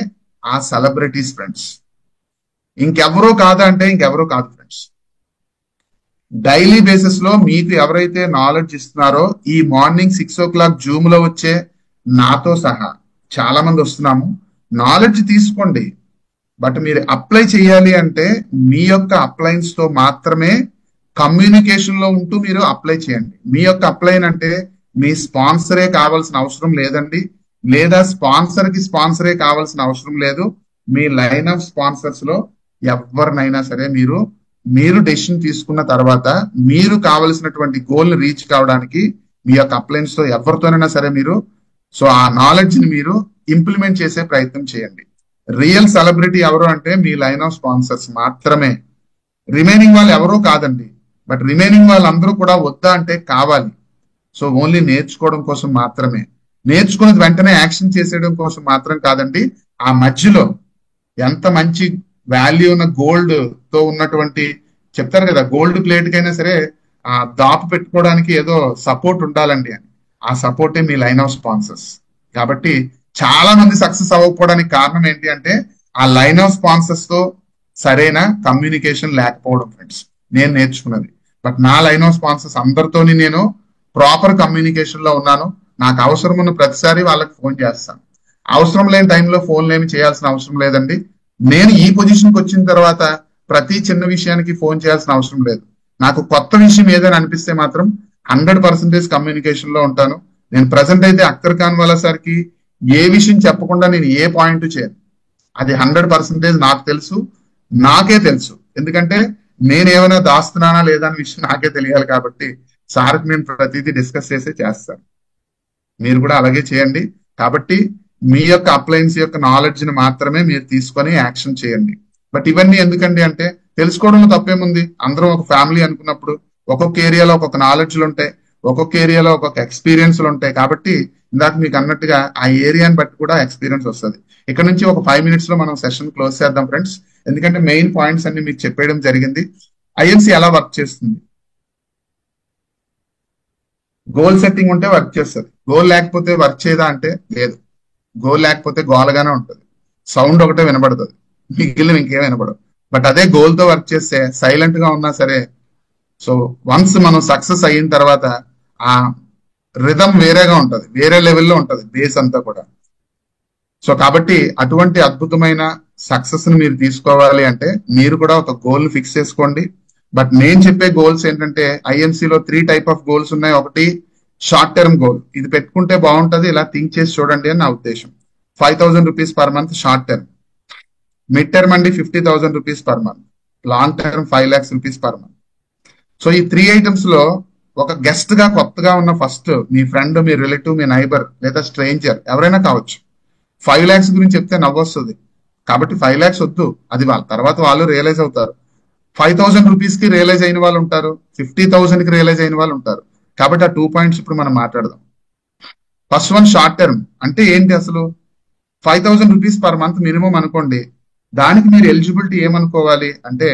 ఆ సెలబ్రిటీస్ ఫ్రెండ్స్. ఇంకెవరో కాదా అంటే ఇంకెవరో కాదు ఫ్రెండ్స్. డైలీ బేసిస్ లో మీకు ఎవరైతే నాలెడ్జ్ ఇస్తున్నారో ఈ మార్నింగ్ 6 o'clock జూమ్ లో వచ్చే నాతో సహా చాలా మంది వస్తున్నాము. నాలెడ్జ్ తీసుకోండి, బట్ మీరు అప్లై చేయాలి అంటే మీ యొక్క అప్లైన్స్ తో మాత్రమే కమ్యూనికేషన్ లో ఉంటూ మీరు అప్లై చేయండి. మీ యొక్క అప్లైన్ అంటే మీ స్పాన్సరే కావాల్సిన అవసరం లేదండి, లేదా స్పాన్సరే కావాల్సిన అవసరం లేదు. మీ లైన్ ఆఫ్ స్పాన్సర్స్ లో ఎవరినైనా సరే మీరు డెసిషన్ తీసుకున్న తర్వాత మీరు కావలసినటువంటి గోల్ ని రీచ్ కావడానికి మీ యొక్క అప్లైన్స్ తో ఎవరితోనైనా సరే మీరు సో ఆ నాలెడ్జ్ ని మీరు ఇంప్లిమెంట్ చేసే ప్రయత్నం చేయండి. రియల్ సెలబ్రిటీ ఎవరు అంటే మీ లైన్ ఆఫ్ స్పాన్సర్స్ మాత్రమే. రిమైనింగ్ వాళ్ళు ఎవరో కాదండి. బట్ రిమైనింగ్ వాళ్ళందరూ కూడా వద్దా అంటే కావాలి. సో ఓన్లీ నేర్చుకోవడం కోసం మాత్రమే, నేర్చుకున్నది వెంటనే యాక్షన్ చేసేయడం కోసం మాత్రం కాదండి. ఆ మధ్యలో ఎంత మంచి వాల్యూ ఉన్న గోల్డ్ తో ఉన్నటువంటి చెప్తారు కదా, గోల్డ్ ప్లేట్ కైనా సరే ఆ దాపు పెట్టుకోవడానికి ఏదో సపోర్ట్ ఉండాలండి అని. ఆ సపోర్టే మీ లైన్ ఆఫ్ స్పాన్సర్స్. కాబట్టి చాలా మంది సక్సెస్ అవ్వకపోవడానికి కారణం ఏంటి అంటే ఆ లైన్ ఆఫ్ స్పాన్సర్స్ తో సరైన కమ్యూనికేషన్ లేకపోవడం ఫ్రెండ్స్. నేను నేర్చుకున్నది. బట్ నా లైన్ ఆఫ్ స్పాన్సర్స్ అందరితోని నేను ప్రాపర్ కమ్యూనికేషన్ లో ఉన్నాను. నాకు అవసరం ఉన్న ప్రతిసారి వాళ్ళకి ఫోన్ చేస్తాను. అవసరం లేని టైంలో ఫోన్లు ఏమి చేయాల్సిన అవసరం లేదండి. నేను ఈ పొజిషన్కి వచ్చిన తర్వాత ప్రతి చిన్న విషయానికి ఫోన్ చేయాల్సిన అవసరం లేదు. నాకు కొత్త విషయం ఏదైనా అనిపిస్తే మాత్రం 100% కమ్యూనికేషన్ లో ఉంటాను. నేను ప్రజెంట్ అయితే అఖ్తర్ ఖాన్ వాలా సార్కి ఏ విషయం చెప్పకుండా నేను ఏ పాయింట్ చేయను. అది 100% నాకు తెలుసు, నాకే తెలుసు. ఎందుకంటే నేను ఏమైనా దాస్తున్నానా లేదా అనే విషయం నాకే తెలియాలి. కాబట్టి సార్కి నేను ప్రతిదీ డిస్కస్ చేస్తాను. మీరు కూడా అలాగే చేయండి. కాబట్టి మీ యొక్క అప్లయన్స్ యొక్క నాలెడ్జ్ ని మాత్రమే మీరు తీసుకొని యాక్షన్ చేయండి. బట్ ఇవన్నీ ఎందుకండి అంటే తెలుసుకోవడంలో తప్పేముంది. అందరం ఒక ఫ్యామిలీ అనుకున్నప్పుడు ఒక్కొక్క ఏరియాలో ఒక్కొక్క నాలెడ్జ్లు ఉంటాయి, ఒక్కొక్క ఏరియాలో ఒక్కొక్క ఎక్స్పీరియన్స్లు ఉంటాయి. కాబట్టి ఇందాక మీకు అన్నట్టుగా ఆ ఏరియాని బట్టి కూడా ఎక్స్పీరియన్స్ వస్తుంది. ఇక్కడ నుంచి ఒక 5 minutes లో మనం సెషన్ క్లోజ్ చేద్దాం ఫ్రెండ్స్. ఎందుకంటే మెయిన్ పాయింట్స్ అన్ని మీకు చెప్పేయడం జరిగింది. ఐఎంసీ ఎలా వర్క్ చేస్తుంది, గోల్ సెట్టింగ్ ఉంటే వర్క్ చేస్తుంది, గోల్ లేకపోతే వర్క్ చేయదా అంటే లేదు. గోల్ లేకపోతే గోలగానే ఉంటుంది, సౌండ్ ఒకటే వినబడుతుంది, మిగిలిన ఇంకేం వినపడదు. బట్ అదే గోల్ తో వర్క్ చేస్తే సైలెంట్ గా ఉన్నా సరే, సో వన్స్ మనం సక్సెస్ అయిన తర్వాత ఆ రిథం వేరేగా ఉంటది, వేరే లెవెల్లో ఉంటది బేస్ అంతా కూడా. సో కాబట్టి అటువంటి అద్భుతమైన సక్సెస్ ని మీరు తీసుకోవాలి అంటే మీరు కూడా ఒక గోల్ ఫిక్స్ చేసుకోండి. బట్ నేను చెప్పే గోల్స్ ఏంటంటే ఐఎంసీలో 3 టైప్ ఆఫ్ గోల్స్ ఉన్నాయి. ఒకటి షార్ట్ టర్మ్ గోల్, ఇది పెట్టుకుంటే బాగుంటది, ఇలా థింక్ చేసి చూడండి అని నా ఉద్దేశం. 5,000 rupees per month short term. Mid term అండి 50,000 rupees per month. Long term 5 lakhs rupees per month. So ఈ 3 ఐటమ్స్ లో ఒక గెస్ట్ గా కొత్తగా ఉన్న ఫస్ట్ మీ ఫ్రెండ్, మీ రిలేటివ్, మీ నైబర్ లేదా స్ట్రేంజర్ ఎవరైనా కావచ్చు, 5 lakhs గురించి చెప్తే నవ్వొస్తుంది. కాబట్టి 5 lakhs వద్దు, అది వాళ్ళ తర్వాత వాళ్ళు రియలైజ్ అవుతారు. 5,000 రూపీస్ కి రియలైజ్ అయిన వాళ్ళు ఉంటారు, 50,000 కి రియలైజ్ అయిన వాళ్ళు ఉంటారు. కాబట్టి ఆ 2 పాయింట్స్ ఇప్పుడు మనం మాట్లాడదాం. ఫస్ట్ వన్ షార్ట్ టర్మ్ అంటే ఏంటి అసలు? 5,000 రూపీస్ పర్ మంత్ మినిమం అనుకోండి. దానికి మీరు ఎలిజిబిలిటీ ఏమనుకోవాలి అంటే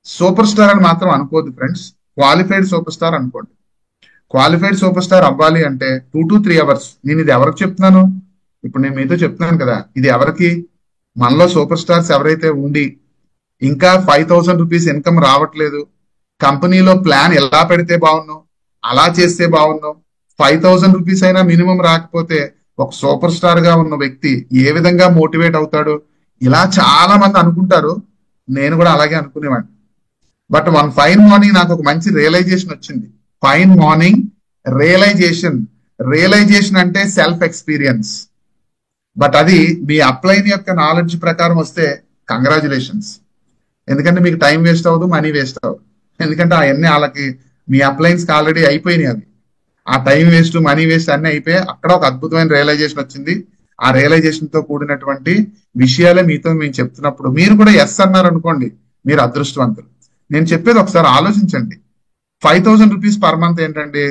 సూపర్ స్టార్ అని మాత్రం అనుకోదు ఫ్రెండ్స్, క్వాలిఫైడ్ సూపర్ స్టార్ అనుకోండి. క్వాలిఫైడ్ సూపర్ స్టార్ అవ్వాలి అంటే 2 to 3 hours. నేను ఇది ఎవరికి చెప్తున్నాను? ఇప్పుడు నేను మీతో చెప్తున్నాను కదా, ఇది ఎవరికి? మనలో సూపర్ స్టార్స్ ఎవరైతే ఉండి ఇంకా 5,000 రూపీస్ ఇన్కమ్ రావట్లేదు, కంపెనీలో ప్లాన్ ఎలా పెడితే బాగున్నాం, అలా చేస్తే బాగున్నాం, 5,000 రూపీస్ అయినా మినిమం రాకపోతే ఒక సూపర్ స్టార్ గా ఉన్న వ్యక్తి ఏ విధంగా మోటివేట్ అవుతాడు, ఇలా చాలా మంది అనుకుంటారు. నేను కూడా అలాగే అనుకునేవాడిని. బట్ వన్ ఫైన్ మార్నింగ్ నాకు ఒక మంచి రియలైజేషన్ వచ్చింది. Fine morning realisation. రియలైజేషన్ అంటే సెల్ఫ్ ఎక్స్పీరియన్స్. బట్ అది మీ అప్లైన్ యొక్క నాలెడ్జ్ ప్రకారం వస్తే కంగ్రాచులేషన్స్. ఎందుకంటే మీకు టైం వేస్ట్ అవ్వదు, మనీ వేస్ట్ అవ్వదు. ఎందుకంటే అవన్నీ వాళ్ళకి మీ అప్లైన్స్ కి ఆల్రెడీ అయిపోయినాయి. అవి ఆ టైం వేస్ట్, మనీ వేస్ట్ అన్ని అయిపోయి అక్కడ ఒక అద్భుతమైన రియలైజేషన్ వచ్చింది. ఆ రియలైజేషన్ తో కూడినటువంటి విషయాలే మీతో మేము చెప్తున్నప్పుడు మీరు కూడా ఎస్ అన్నారు అనుకోండి, మీరు అదృష్టవంతులు. నేను చెప్పేది ఒకసారి ఆలోచించండి. 5,000 రూపీస్ పర్ మంత్ ఏంటండి,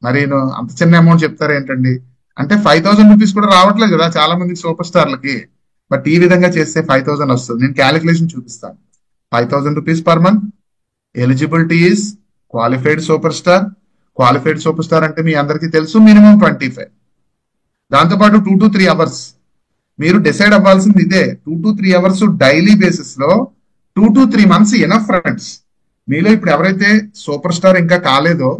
మరి అంత చిన్న అమౌంట్ చెప్తారు ఏంటండి అంటే 5,000 రూపీస్ కూడా రావట్లేదు కదా చాలా మంది సూపర్ స్టార్లకి. బట్ ఈ విధంగా చేస్తే 5,000 వస్తుంది. నేను క్యాలిక్యులేషన్ చూపిస్తాను. 5,000 rupees per month. Eligibility is qualified super star. Qualified super star అంటే మీ అందరికీ తెలుసు, మినిమం 25. దాంతోపాటు 2 to 3 hours. మీరు డిసైడ్ అవ్వాల్సింది ఇదే. 2 to 3 hours డైలీ బేసిస్ లో 2 to 3 months ఎనఫ్ ఫ్రెండ్స్. మీలో ఇప్పుడు ఎవరైతే సూపర్ స్టార్ ఇంకా కాలేదో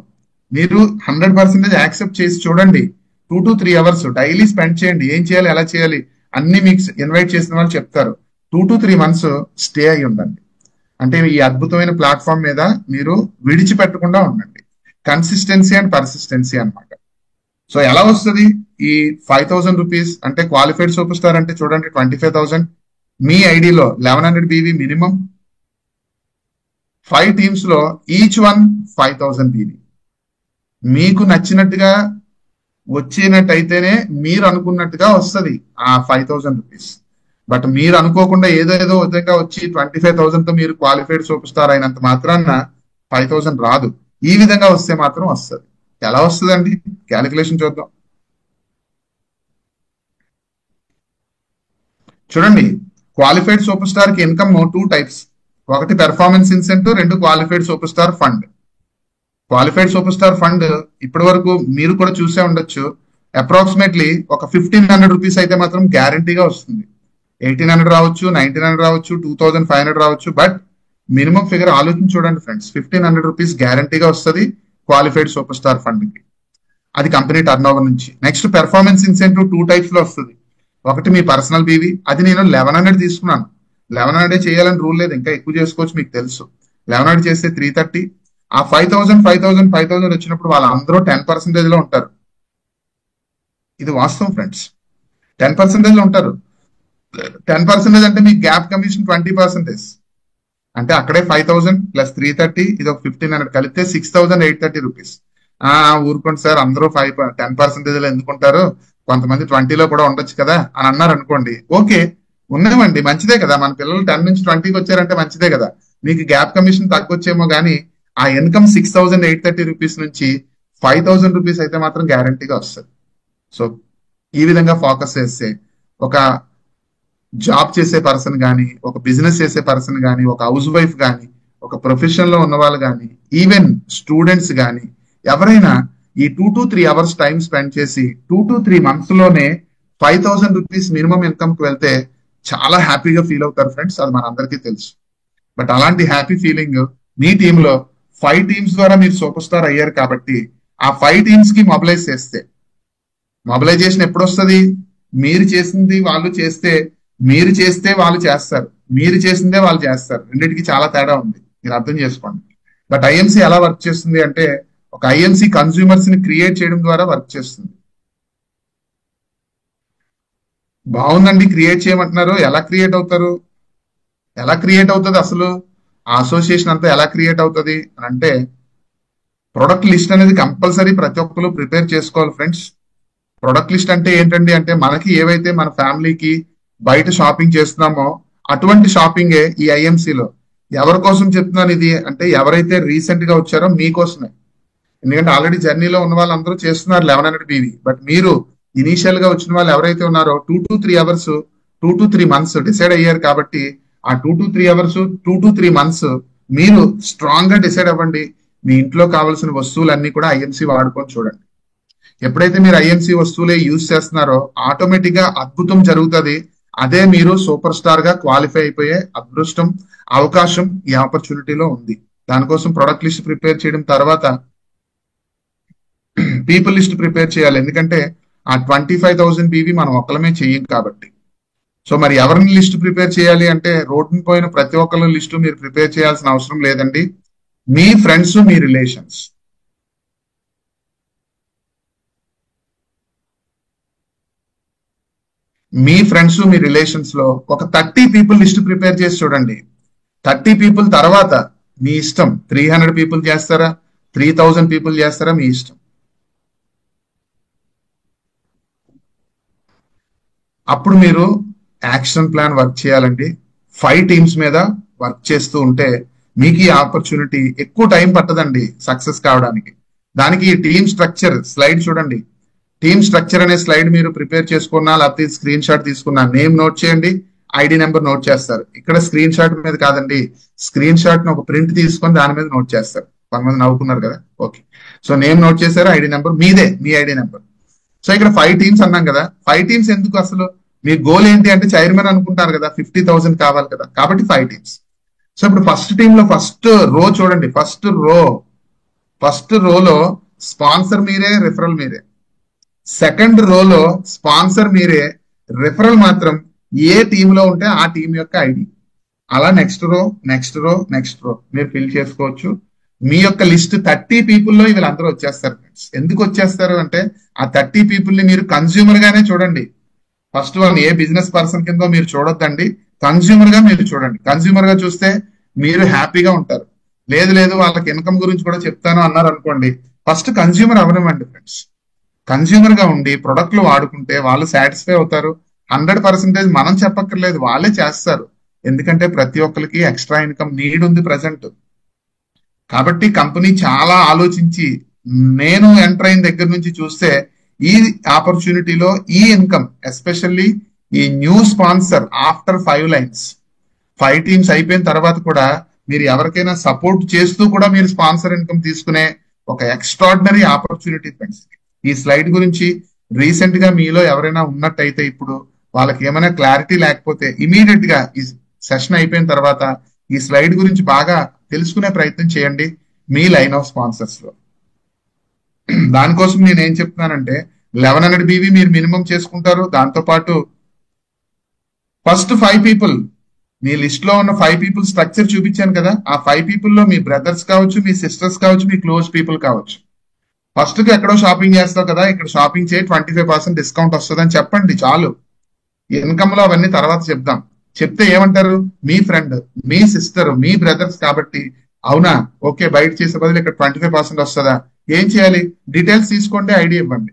మీరు 100% యాక్సెప్ట్ చేసి చూడండి. 2 to 3 hours డైలీ స్పెండ్ చేయండి. ఏం చేయాలి, ఎలా చేయాలి అన్ని మీకు ఇన్వైట్ చేసిన వాళ్ళు చెప్తారు. 2 to 3 months స్టే అయి ఉండండి. అంటే ఈ అద్భుతమైన ప్లాట్ఫామ్ మీద మీరు విడిచిపెట్టకుండా ఉండండి. కన్సిస్టెన్సీ అండ్ పర్సిస్టెన్సీ అన్నమాట. సో ఎలా వస్తుంది ఈ 5,000 రూపీస్ అంటే క్వాలిఫైడ్ సూపర్ స్టార్ అంటే చూడండి 25,000. మీ ఐడిలో 1100 BV మినిమం. 5 టీమ్స్ లో ఈచ్ వన్ 5,000 BV. మీకు నచ్చినట్టుగా వచ్చినట్టయితేనే మీరు అనుకున్నట్టుగా వస్తుంది ఆ 5,000 రూపీస్. బట్ మీరు అనుకోకుండా ఏదో విధంగా వచ్చి 25,000 తో మీరు క్వాలిఫైడ్ సూపర్ స్టార్ అయినంత మాత్రాన 5,000 రాదు. ఈ విధంగా వస్తే మాత్రం వస్తుంది. ఎలా వస్తుందండి? క్యాలిక్యులేషన్ చూద్దాం. చూడండి, క్వాలిఫైడ్ సూపర్ స్టార్ కి ఇన్కమ్ 2 types. ఒకటి performance incentive, 2 qualified super star fund. Qualified super star fund ఇప్పటి వరకు మీరు కూడా చూసే ఉండొచ్చు. అప్రాక్సిమేట్లీ ఒక 1,500 రూపీస్ అయితే మాత్రం గ్యారంటీగా వస్తుంది. 1,800 రావచ్చు, 1,900 రావచ్చు, 2,500 రావచ్చు. బట్ మినిమం ఫిగర్ ఆలోచించి చూడండి ఫ్రెండ్స్, 1,500 రూపీస్ గ్యారంటీగా వస్తుంది క్వాలిఫైడ్ సూపర్ స్టార్ ఫండ్ కి. అది కంపెనీ టర్న్ ఓవర్ నుంచి. నెక్స్ట్ పెర్ఫార్మెన్స్ ఇన్సెంటివ్ 2 types లో వస్తుంది. ఒకటి మీ పర్సనల్ బీవీ, అది నేను 1,100 తీసుకున్నాను. 1,100 చేయాలని రూల్ లేదు, ఇంకా ఎక్కువ చేసుకోవచ్చు, మీకు తెలుసు. 1,100 చేస్తే 330. ఆ 5,000 వచ్చినప్పుడు వాళ్ళందరూ 10% లో ఉంటారు. ఇది వాస్తవం ఫ్రెండ్స్, 10% లో ఉంటారు. 10% అంటే మీ గ్యాప్ కమిషన్ 20%. అంటే అక్కడే 5,000 ప్లస్ 330, ఇది ఒక 1,500 కలిపితే 6,830 రూపీస్. ఊరుకోండి సార్, అందరూ 10% లో ఎందుకుంటారు, కొంతమంది 20లో కూడా ఉండొచ్చు కదా అని అన్నారు అనుకోండి. ఓకే, ఉన్నామండి, మంచిదే కదా. మన పిల్లలు 10 నుంచి 20కి వచ్చారంటే మంచిదే కదా. మీకు గ్యాప్ కమిషన్ తగ్గొచ్చేమో కానీ ఆ ఇన్కమ్ 6,830 రూపీస్ నుంచి 5,000 రూపీస్ అయితే మాత్రం గ్యారంటీగా వస్తుంది. సో ఈ విధంగా ఫోకస్ చేస్తే ఒక జాబ్ చేసే పర్సన్ కానీ, ఒక బిజినెస్ చేసే పర్సన్ కానీ, ఒక హౌస్ వైఫ్ కానీ, ఒక ప్రొఫెషన్ లో ఉన్న వాళ్ళు కానీ, ఈవెన్ స్టూడెంట్స్ కానీ ఎవరైనా ఈ 2 to 3 hours టైం స్పెండ్ చేసి 2 to 3 months లోనే 5,000 రూపీస్ మినిమం ఇన్కమ్ కి వెళ్తే చాలా హ్యాపీగా ఫీల్ అవుతారు ఫ్రెండ్స్. అది మనందరికీ తెలుసు. బట్ అలాంటి హ్యాపీ ఫీలింగ్ మీ టీంలో 5 టీమ్స్ ద్వారా మీరు సూపర్ స్టార్ అయ్యారు కాబట్టి ఆ 5 టీమ్స్ కి మొబిలైజ్ చేస్తే, మొబిలైజేషన్ ఎప్పుడు వస్తుంది? మీరు చేసింది వాళ్ళు చేస్తే, మీరు చేస్తే వాళ్ళు చేస్తారు, మీరు చేసిందే వాళ్ళు చేస్తారు. రెండింటికి చాలా తేడా ఉంది, మీరు అర్థం చేసుకోండి. బట్ ఐఎంసీ ఎలా వర్క్ చేస్తుంది అంటే, ఒక ఐఎంసీ కన్స్యూమర్స్ ని క్రియేట్ చేయడం ద్వారా వర్క్ చేస్తుంది. బాగుందండి, క్రియేట్ చేయమంటున్నారు. ఎలా క్రియేట్ అవుతారు? ఎలా క్రియేట్ అవుతుంది అసలు? ఆ అసోసియేషన్ అంతా ఎలా క్రియేట్ అవుతుంది అని అంటే, ప్రొడక్ట్ లిస్ట్ అనేది కంపల్సరీ ప్రతి ఒక్కరు ప్రిపేర్ చేసుకోవాలి ఫ్రెండ్స్. ప్రొడక్ట్ లిస్ట్ అంటే ఏంటండి అంటే, మనకి ఏవైతే మన ఫ్యామిలీకి బయట షాపింగ్ చేస్తున్నామో అటువంటి షాపింగే ఈ ఐఎంసీలో. ఎవరి కోసం చెప్తున్నాను ఇది అంటే, ఎవరైతే రీసెంట్ గా వచ్చారో మీకోసమే. ఎందుకంటే ఆల్రెడీ జర్నీలో ఉన్న వాళ్ళందరూ చేస్తున్నారు 1100 BV. బట్ మీరు ఇనీషియల్ గా వచ్చిన వాళ్ళు ఎవరైతే ఉన్నారో 2 to 3 hours 2 to 3 months decide అయ్యారు కాబట్టి, ఆ 2 to 3 అవర్స్ 2 to 3 months మీరు స్ట్రాంగ్ గా డిసైడ్ అవ్వండి. మీ ఇంట్లో కావాల్సిన వస్తువులన్నీ కూడా ఐఎంసీ వాడుకొని చూడండి. ఎప్పుడైతే మీరు ఐఎంసీ వస్తువులే యూజ్ చేస్తున్నారో ఆటోమేటిక్ గా అద్భుతం జరుగుతుంది. అదే మీరు సూపర్ స్టార్ గా క్వాలిఫై అయిపోయే అదృష్టం, అవకాశం ఈ ఆపర్చునిటీలో ఉంది. దానికోసం ప్రొడక్ట్ లిస్ట్ ప్రిపేర్ చేయడం తర్వాత పీపుల్ లిస్ట్ ప్రిపేర్ చేయాలి. ఎందుకంటే ఆ 25,000 BV మనం ఒక్కలమే చెయ్యం కాబట్టి. సో మరి ఎవరిని లిస్ట్ ప్రిపేర్ చేయాలి అంటే, రోడ్డుని పోయిన ప్రతి ఒక్కరి లిస్టు మీరు ప్రిపేర్ చేయాల్సిన అవసరం లేదండి. మీ ఫ్రెండ్స్, మీ రిలేషన్స్, మీ ఫ్రెండ్స్ మీ రిలేషన్స్ లో ఒక 30 people లిస్ట్ ప్రిపేర్ చేసి చూడండి. 30 people తర్వాత మీ ఇష్టం. 300 people చేస్తారా, 3,000 people చేస్తారా, మీ ఇష్టం. అప్పుడు మీరు యాక్షన్ ప్లాన్ వర్క్ చేయాలండి. 5 teams మీద వర్క్ చేస్తూ ఉంటే మీకు ఈ ఆపర్చునిటీ ఎక్కువ టైం పట్టదండి సక్సెస్ కావడానికి. దానికి టీమ్ స్ట్రక్చర్ స్లైడ్ చూడండి. టీమ్ స్ట్రక్చర్ అనే స్లైడ్ మీరు ప్రిపేర్ చేసుకున్నా, లేకపోతే స్క్రీన్ షాట్ తీసుకున్నా, నేమ్ నోట్ చేయండి, ఐడి నెంబర్ నోట్ చేస్తారు. ఇక్కడ స్క్రీన్ షాట్ మీద కాదండి, స్క్రీన్ షాట్ ని ఒక ప్రింట్ తీసుకొని దాని మీద నోట్ చేస్తారు. కొంతమంది నవ్వుకున్నారు కదా, ఓకే. సో నేమ్ నోట్ చేశారు, ఐడి నెంబర్ మీదే, మీ ఐడి నెంబర్. సో ఇక్కడ 5 teams అన్నాం కదా. 5 teams ఎందుకు అసలు? మీ గోల్ ఏంటి అంటే, చైర్మన్ అనుకుంటారు కదా, 50,000 కావాలి కదా, కాబట్టి 5 teams. సో ఇప్పుడు ఫస్ట్ టీమ్ లో ఫస్ట్ రో చూడండి. ఫస్ట్ రోలో స్పాన్సర్ మీరే, రిఫరల్ మీరే. సెకండ్ రోలో స్పాన్సర్ మీరే, రిఫరల్ మాత్రం ఏ టీమ్ లో ఉంటే ఆ టీం యొక్క ఐడి. అలా నెక్స్ట్ రో మీరు ఫిల్ చేసుకోవచ్చు. మీ యొక్క లిస్ట్ 30 people లో వీళ్ళందరూ వచ్చేస్తారు ఫ్రెండ్స్. ఎందుకు వచ్చేస్తారు అంటే, ఆ 30 people ని మీరు కన్స్యూమర్ గానే చూడండి. ఫస్ట్ వన్ ఏ బిజినెస్ పర్సన్ కింద మీరు చూడొద్దండి, కన్స్యూమర్ గా మీరు చూడండి. కన్స్యూమర్ గా చూస్తే మీరు హ్యాపీగా ఉంటారు. లేదు వాళ్ళకి ఇన్కమ్ గురించి కూడా చెప్తాను అన్నారు అనుకోండి, ఫస్ట్ కన్స్యూమర్ అవనివ్వండి ఫ్రెండ్స్. కన్స్యూమర్ గా ఉండి ప్రొడక్ట్లు వాడుకుంటే వాళ్ళు సాటిస్ఫై అవుతారు. 100% మనం చెప్పక్కర్లేదు, వాళ్ళే చేస్తారు. ఎందుకంటే ప్రతి ఒక్కరికి ఎక్స్ట్రా ఇన్కమ్ నీడ్ ఉంది ప్రజెంట్. కాబట్టి కంపెనీ చాలా ఆలోచించి, నేను ఎంటర్ అయిన దగ్గర నుంచి చూస్తే ఈ ఆపర్చునిటీలో ఈ ఇన్కమ్, ఎస్పెషల్లీ ఈ new sponsor after 5 lines, 5 teams అయిపోయిన తర్వాత కూడా మీరు ఎవరికైనా సపోర్ట్ చేస్తూ కూడా మీరు స్పాన్సర్ ఇన్కమ్ తీసుకునే ఒక ఎక్స్ట్రాడినరీ ఆపర్చునిటీ ఫ్రెండ్స్. ఈ స్లైడ్ గురించి రీసెంట్ గా మీలో ఎవరైనా ఉన్నట్టయితే, ఇప్పుడు వాళ్ళకి ఏమైనా క్లారిటీ లేకపోతే ఇమీడియట్ గా ఈ సెషన్ అయిపోయిన తర్వాత ఈ స్లైడ్ గురించి బాగా తెలుసుకునే ప్రయత్నం చేయండి మీ లైన్ ఆఫ్ స్పాన్సర్స్ లో. దానికోసం నేను ఏం చెప్తున్నానంటే, 1100 BV మీరు మినిమం చేసుకుంటారు. దాంతో పాటు ఫస్ట్ 5 people, మీ లిస్ట్ లో ఉన్న 5 people స్ట్రక్చర్ చూపించాను కదా, ఆ 5 people లో మీ బ్రదర్స్ కావచ్చు, మీ సిస్టర్స్ కావచ్చు, మీ క్లోజ్ పీపుల్ కావచ్చు. ఫస్ట్ కి ఎక్కడో షాపింగ్ చేస్తావు కదా, ఇక్కడ షాపింగ్ చేయి, 25% డిస్కౌంట్ వస్తుందని చెప్పండి చాలు. ఇన్కమ్ లో అవన్నీ తర్వాత చెప్దాం. చెప్తే ఏమంటారు, మీ ఫ్రెండ్, మీ సిస్టర్, మీ బ్రదర్స్ కాబట్టి, అవునా ఓకే బయట చేసే బదులు ఇక్కడ 25% వస్తుందా, ఏం చేయాలి, డీటెయిల్స్ తీసుకోండి, ఐడియా ఇవ్వండి.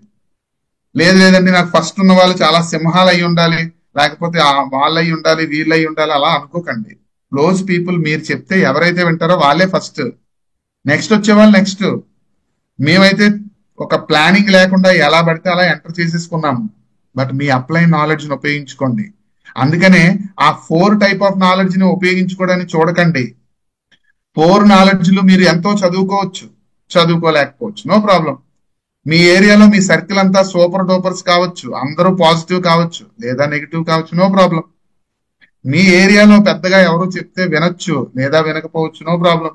లేదండి నాకు ఫస్ట్ ఉన్న వాళ్ళు చాలా సింహాలు అయి ఉండాలి, లేకపోతే వాళ్ళు అయి ఉండాలి, వీళ్ళు అయి ఉండాలి, అలా అనుకోకండి. క్లోజ్ పీపుల్ మీరు చెప్తే ఎవరైతే వింటారో వాళ్ళే ఫస్ట్, నెక్స్ట్ వచ్చే వాళ్ళు నెక్స్ట్. మేమైతే ఒక ప్లానింగ్ లేకుండా ఎలా పడితే అలా ఎంటర్ చేసేసుకున్నాము. బట్ మీ అప్లై నాలెడ్జ్ ని ఉపయోగించుకోండి. అందుకనే ఆ 4 type ఆఫ్ నాలెడ్జ్ ని ఉపయోగించుకోవడానికి చూడకండి. 4 knowledgeలు మీరు ఎంతో చదువుకోవచ్చు, చదువుకోలేకపోవచ్చు, నో ప్రాబ్లం. మీ ఏరియాలో మీ సర్కిల్ అంతా సూపర్ డూపర్స్ కావచ్చు, అందరూ పాజిటివ్ కావచ్చు, లేదా నెగిటివ్ కావచ్చు, నో ప్రాబ్లం. మీ ఏరియాలో పెద్దగా ఎవరు చెప్తే వినొచ్చు లేదా వినకపోవచ్చు, నో ప్రాబ్లం.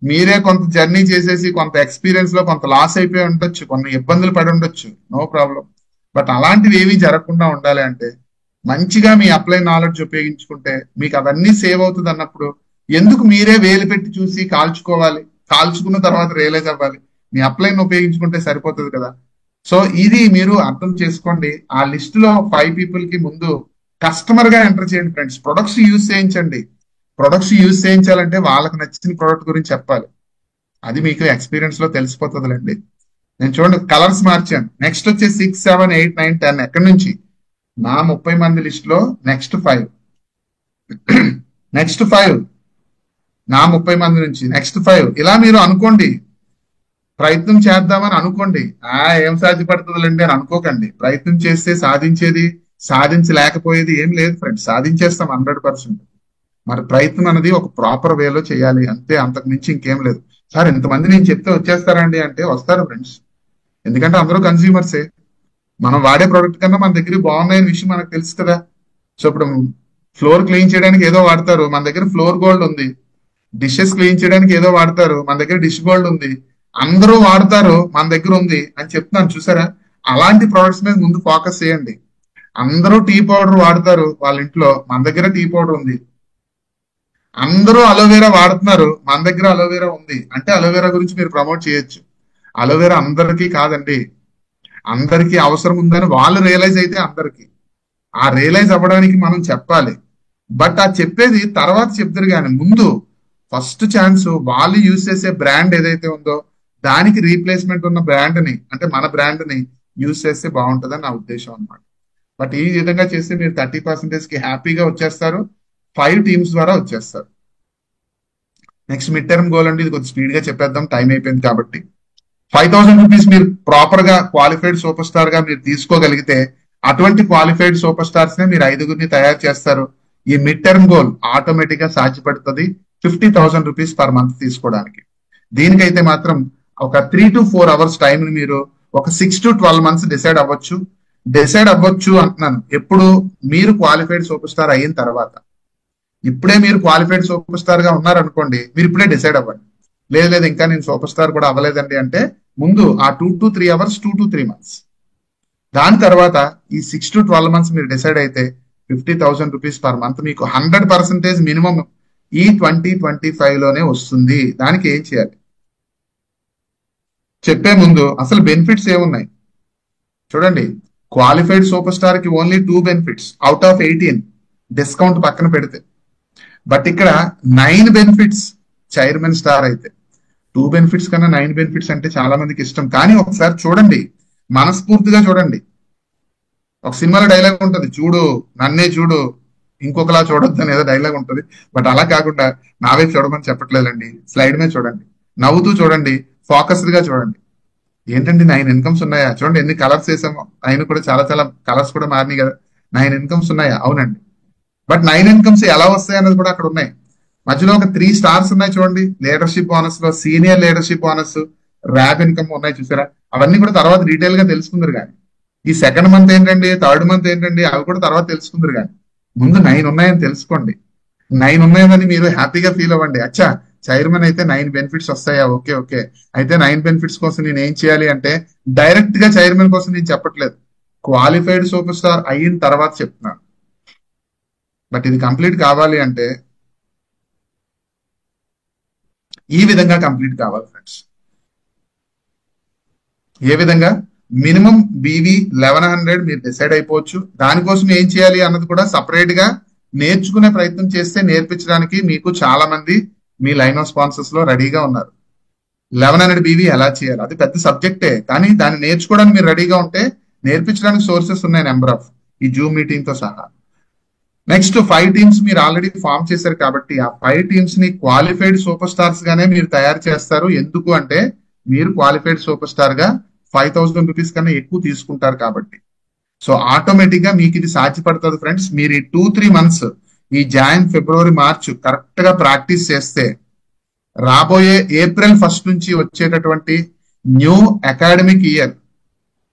మీరే కొంత జర్నీ చేసేసి కొంత ఎక్స్పీరియన్స్ లో కొంత లాస్ అయిపోయి ఉండొచ్చు, కొన్ని ఇబ్బందులు పడి ఉండొచ్చు, నో ప్రాబ్లం. బట్ అలాంటివి ఏమీ జరగకుండా ఉండాలి అంటే మంచిగా మీ అప్లై నాలెడ్జ్ ఉపయోగించుకుంటే మీకు అవన్నీ సేవ్ అవుతుంది అన్నప్పుడు ఎందుకు మీరే వేలు పెట్టి చూసి కాల్చుకోవాలి? కాల్చుకున్న తర్వాత రియలైజ్ అవ్వాలి. మీ అప్లైని ఉపయోగించుకుంటే సరిపోతుంది కదా. సో ఇది మీరు అర్థం చేసుకోండి. ఆ లిస్ట్ లో 5 పీపుల్ కి ముందు కస్టమర్ గా ఎంటర్ చేయండి ఫ్రెండ్స్. ప్రొడక్ట్స్ యూజ్ చేయించండి. ప్రొడక్ట్స్ యూజ్ చేయించాలంటే వాళ్ళకి నచ్చిన ప్రొడక్ట్ గురించి చెప్పాలి. అది మీకు ఎక్స్పీరియన్స్ లో తెలిసిపోతుందిలేండి. నేను చూడండి కలర్స్ మార్చాను. నెక్స్ట్ వచ్చే 6, 7, 8, 9, 10 ఎక్కడి నుంచి? నా 30 మంది లిస్ట్ లో నెక్స్ట్ 5 నెక్స్ట్ 5 నా 30 మంది నుంచి నెక్స్ట్ 5 ఇలా మీరు అనుకోండి. ప్రయత్నం చేద్దామని అనుకోండి. ఏం సాధ్యపడుతుందిలేండి అని అనుకోకండి. ప్రయత్నం చేస్తే సాధించేది, సాధించలేకపోయేది ఏం లేదు ఫ్రెండ్స్. సాధించేస్తాం 100%. మరి ప్రయత్నం అనేది ఒక ప్రాపర్ వేలో చేయాలి అంతే, అంతకు మించి ఇంకేం లేదు. సార్ ఇంతమంది నేను చెప్తే వచ్చేస్తారండి అంటే వస్తారు ఫ్రెండ్స్. ఎందుకంటే అందరూ కన్స్యూమర్సే. మనం వాడే ప్రోడక్ట్ కన్నా మన దగ్గర బాగున్నాయని విషయం మనకు తెలుసు కదా. సో ఇప్పుడు ఫ్లోర్ క్లీన్ చేయడానికి ఏదో వాడతారు, మన దగ్గర ఫ్లోర్ గోల్డ్ ఉంది. డిషెస్ క్లీన్ చేయడానికి ఏదో వాడతారు, మన దగ్గర డిష్ గోల్డ్ ఉంది. అందరూ వాడతారు, మన దగ్గర ఉంది అని చెప్తున్నాను చూసారా. అలాంటి ప్రొడక్ట్స్ మీద ముందు ఫోకస్ చేయండి. అందరూ టీ పౌడర్ వాడతారు వాళ్ళ ఇంట్లో, మన దగ్గర టీ పౌడర్ ఉంది. అందరూ అలోవెరా వాడుతున్నారు, మన దగ్గర అలోవెరా ఉంది అంటే అలోవెరా గురించి మీరు ప్రమోట్ చేయొచ్చు. అలోవెరా అందరికీ కాదండి, అందరికీ అవసరం ఉందని వాళ్ళు రియలైజ్ అయితే అందరికీ. ఆ రియలైజ్ అవ్వడానికి మనం చెప్పాలి. బట్ ఆ చెప్పేది తర్వాత చెప్తారు కానీ ముందు ఫస్ట్ ఛాన్స్ వాళ్ళు యూజ్ చేసే బ్రాండ్ ఏదైతే ఉందో దానికి రీప్లేస్మెంట్ ఉన్న బ్రాండ్ ని, అంటే మన బ్రాండ్ ని యూజ్ చేస్తే బాగుంటుందని నా ఉద్దేశం అనమాట. బట్ ఈ విధంగా చేస్తే మీరు 30% కి హ్యాపీగా వచ్చేస్తారు. 5 టీమ్స్ ద్వారా వచ్చేస్తారు. నెక్స్ట్ మిడ్ టర్మ్ గోల్ అండి. ఇది కొంచెం స్పీడ్ గా చెప్పేద్దాం, టైం అయిపోయింది కాబట్టి. 5,000 రూపీస్ మీరు ప్రాపర్ గా క్వాలిఫైడ్ సూపర్ స్టార్ గా మీరు తీసుకోగలిగితే అటువంటి క్వాలిఫైడ్ సూపర్ స్టార్స్ నే మీరు 5గురిని తయారు చేస్తారు. ఈ మిడ్ టర్మ్ గోల్ ఆటోమేటిక్ గా సాధ్యపడుతుంది 50,000 రూపీస్ పర్ మంత్ తీసుకోవడానికి. దీనికైతే మాత్రం ఒక 3 to 4 అవర్స్ టైం ని మీరు ఒక 6 to 12 మంత్స్ డిసైడ్ అవ్వచ్చు అంటున్నాను. ఎప్పుడు మీరు క్వాలిఫైడ్ సూపర్ స్టార్ అయిన తర్వాత. ఇప్పుడే మీరు క్వాలిఫైడ్ సూపర్ స్టార్ గా ఉన్నారనుకోండి, మీరు ఇప్పుడే డిసైడ్ అవ్వండి. లేదు ఇంకా నేను సూపర్ స్టార్ కూడా అవ్వలేదండి అంటే ముందు ఆ 2 to 3 అవర్స్ 2 to 3 మంత్స్, దాని తర్వాత ఈ 6 to 12 మంత్స్ మీరు డిసైడ్ అయితే 50,000 రూపీస్ పర్ మంత్ మీకు 100% మినిమం ఈ 2025 లోనే వస్తుంది. దానికి ఏం చేయాలి చెప్పే ముందు అసలు బెనిఫిట్స్ ఏమున్నాయి చూడండి. క్వాలిఫైడ్ సూపర్ స్టార్ కి only 2 benefits out of 18, discount పక్కన పెడితే. బట్ ఇక్కడ 9 బెనిఫిట్స్ చైర్మన్ స్టార్ అయితే. 2 బెనిఫిట్స్ కన్నా 9 బెనిఫిట్స్ అంటే చాలా మందికి ఇష్టం. కానీ ఒకసారి చూడండి, మనస్ఫూర్తిగా చూడండి. ఒక సినిమాలో డైలాగ్ ఉంటుంది, చూడు నన్నే చూడు ఇంకొకలా చూడొద్దు అని ఏదో డైలాగ్ ఉంటుంది. బట్ అలా కాకుండా నా వైపు చూడమని చెప్పట్లేదండి, స్లైడ్ మీద చూడండి, నవ్వుతూ చూడండి, ఫోకస్డ్ గా చూడండి. ఏంటండి 9 ఇన్కమ్స్ ఉన్నాయా? చూడండి ఎన్ని కలర్స్ వేసామో. 9 కూడా చాలా చాలా కలర్స్ కూడా మారినాయి కదా. 9 ఇన్కమ్స్ ఉన్నాయా? అవునండి. బట్ 9 ఇన్కమ్స్ ఎలా వస్తాయి అన్నది కూడా అక్కడ ఉన్నాయి. మధ్యలో ఒక 3 స్టార్స్ ఉన్నాయి చూడండి. లీడర్షిప్ బోనస్ లో సీనియర్ లీడర్షిప్ బోనస్, ర్యాప్ ఇన్కమ్ ఉన్నాయి చూసారా. అవన్నీ కూడా తర్వాత డీటెయిల్ గా తెలుసుకుందరు కానీ. ఈ సెకండ్ మంత్ ఏంటండి, థర్డ్ మంత్ ఏంటండి, అవి కూడా తర్వాత తెలుసుకుందరు కానీ ముందు 9 ఉన్నాయని తెలుసుకోండి. 9 ఉన్నాయని మీరు హ్యాపీగా ఫీల్ అవ్వండి. అచ్చా చైర్మన్ అయితే 9 బెనిఫిట్స్ వస్తాయా? ఓకే అయితే 9 బెనిఫిట్స్ కోసం నేను ఏం చేయాలి అంటే డైరెక్ట్ గా చైర్మన్ కోసం నేను చెప్పట్లేదు, క్వాలిఫైడ్ సూపర్ స్టార్ అయిన తర్వాత చెప్తున్నాను. బట్ ఇది కంప్లీట్ కావాలి అంటే ఈ విధంగా కంప్లీట్ కావాలి ఫ్రెండ్స్. ఏ విధంగా? మినిమం బీవీ 1100 మీరు డిసైడ్ అయిపోవచ్చు. దానికోసం ఏం చేయాలి అన్నది కూడా సపరేట్ గా నేర్చుకునే ప్రయత్నం చేస్తే నేర్పించడానికి మీకు చాలా మంది మీ లైన్ ఆఫ్ స్పాన్సర్స్ లో రెడీగా ఉన్నారు. 1100 బీవీ ఎలా చేయాలి అది పెద్ద సబ్జెక్టే, కానీ దాన్ని నేర్చుకోవడానికి మీరు రెడీగా ఉంటే నేర్పించడానికి సోర్సెస్ ఉన్నాయి నెంబర్ ఆఫ్, ఈ జూమ్ మీటింగ్ తో సహా. నెక్స్ట్ 5 టీమ్స్ మీరు ఆల్రెడీ ఫామ్ చేశారు కాబట్టి ఆ 5 టీమ్స్ ని క్వాలిఫైడ్ సూపర్ స్టార్స్ గానే మీరు తయారు చేస్తారు. ఎందుకు అంటే మీరు క్వాలిఫైడ్ సూపర్ స్టార్ గా 5,000 రూపీస్ కన్నా ఎక్కువ తీసుకుంటారు కాబట్టి. సో ఆటోమేటిక్ గా మీకు ఇది సాధ్యపడుతుంది ఫ్రెండ్స్. మీరు ఈ 2-3 మంత్స్ ఈ జాన్, ఫిబ్రవరి, మార్చ్ కరెక్ట్ గా ప్రాక్టీస్ చేస్తే రాబోయే ఏప్రిల్ 1 నుంచి వచ్చేటటువంటి న్యూ అకాడమిక్ ఇయర్,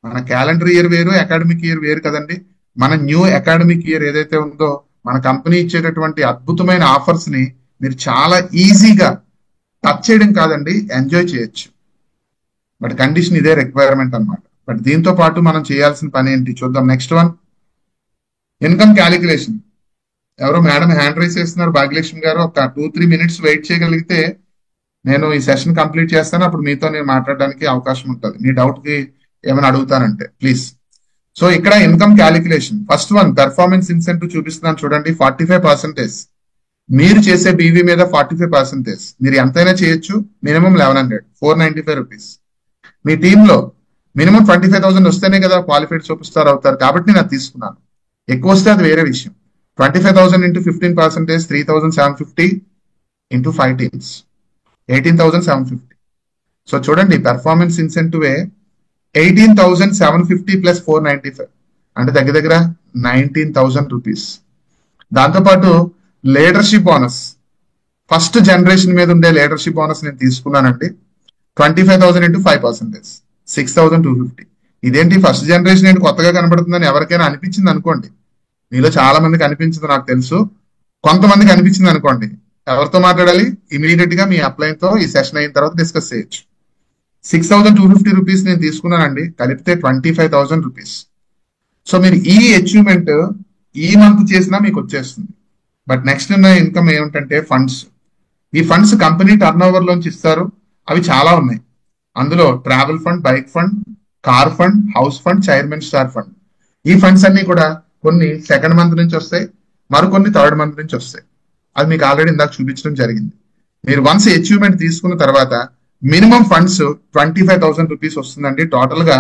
మన క్యాలెండర్ ఇయర్ వేరు, అకాడమిక్ ఇయర్ వేరు కదండి. మన న్యూ అకాడమిక్ ఇయర్ ఏదైతే ఉందో మన కంపెనీ ఇచ్చేటటువంటి అద్భుతమైన ఆఫర్స్ ని మీరు చాలా ఈజీగా టచ్ చేయడం కాదండి, ఎంజాయ్ చేయొచ్చు. బట్ కండిషన్ ఇదే రిక్వైర్మెంట్ అన్నమాట. బట్ దీంతో పాటు మనం చేయాల్సిన పని ఏంటి చూద్దాం. Next one, income calculation. ఎవరో మేడం హ్యాండ్ రైస్ చేస్తున్నారు, భాగ్యలక్ష్మి గారు. ఒక 2-3 minutes వెయిట్ చేయగలిగితే నేను ఈ సెషన్ కంప్లీట్ చేస్తాను. అప్పుడు మీతో నేను మాట్లాడడానికి అవకాశం ఉంటుంది. మీ డౌట్ కి ఏమైనా అడుగుతానంటే ప్లీజ్. సో ఇక్కడ income calculation first one, performance incentive చూపిస్తున్నాను చూడండి. 45%. మీరు చేసే బీవీ మీద 45%. మీరు ఎంతైనా చేయొచ్చు. Minimum 1100, 495 rupees. మీ టీంలో మినిమం 25,000 వస్తేనే కదా క్వాలిఫైడ్ సూపర్ స్టార్ అవుతారు. కాబట్టి నేను అది తీసుకున్నాను. ఎక్కువ వస్తే అది వేరే విషయం. 25,000 into 15%, 3,750 into 5 teams, 18,750. సో చూడండి, పెర్ఫార్మెన్స్ ఇన్సెంటివ్ 18,750 + 495 అంటే దగ్గర దగ్గర 19,000 రూపీస్. దాంతోపాటు లీడర్షిప్ బోనస్, ఫస్ట్ జనరేషన్ మీద ఉండే లీడర్షిప్ బోనస్ నేను తీసుకున్నానండి. 25,000 into 5%, 6,250. ఇదేంటి ఫస్ట్ జనరేషన్ ఏంటి కొత్తగా కనబడుతుందని ఎవరికైనా అనిపించింది అనుకోండి. మీలో చాలా మందికి అనిపించింది నాకు తెలుసు, కొంతమందికి అనిపించింది అనుకోండి. ఎవరితో మాట్లాడాలి? ఇమీడియట్ గా మీ అప్లైన్ తో ఈ సెషన్ అయిన తర్వాత డిస్కస్ చేయొచ్చు. 6,250 రూపీస్ నేను తీసుకున్నానండి, కలిపితే 25,000 రూపీస్. సో మీరు ఈ అచీవ్మెంట్ ఈ మంత్ చేసినా మీకు వచ్చేస్తుంది. బట్ నెక్స్ట్ ఉన్న ఇన్కమ్ ఏమిటంటే ఫండ్స్. ఈ ఫండ్స్ కంపెనీ టర్న్ ఓవర్ లోంచి ఇస్తారు. అవి చాలా ఉన్నాయి. అందులో travel fund, bike fund, car fund, house fund, chairman star fund. ఈ ఫండ్స్ అన్ని కూడా కొన్ని సెకండ్ మంత్ నుంచి వస్తాయి, మరికొన్ని థర్డ్ మంత్ నుంచి వస్తాయి. అది మీకు ఆల్రెడీ ఇందాక చూపించడం జరిగింది. మీరు వన్స్ అచీవ్మెంట్ తీసుకున్న తర్వాత మినిమం ఫండ్స్ 25,000 రూపీస్ వస్తుందండి. టోటల్ గా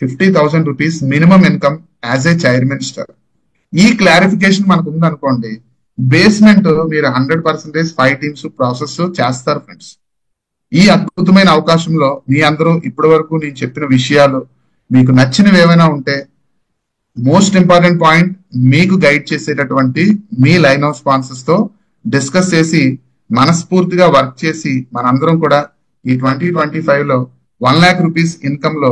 50,000 rupees minimum income as a chairman star. ఈ క్లారిఫికేషన్ మనకు ఉందనుకోండి, బేస్మెంట్ మీరు 100% 5 teams ప్రాసెస్ చేస్తారు ఫ్రెండ్స్. ఈ అద్భుతమైన అవకాశంలో మీ అందరూ ఇప్పటి వరకు నేను చెప్పిన విషయాలు మీకు నచ్చినవి ఏమైనా ఉంటే, మోస్ట్ ఇంపార్టెంట్ పాయింట్, మీకు గైడ్ చేసేటటువంటి మీ లైన్ ఆఫ్ స్పాన్సర్స్ తో డిస్కస్ చేసి మనస్ఫూర్తిగా వర్క్ చేసి మనందరం కూడా ఈ 2025 లో 1 lakh రూపీస్ ఇన్కమ్ లో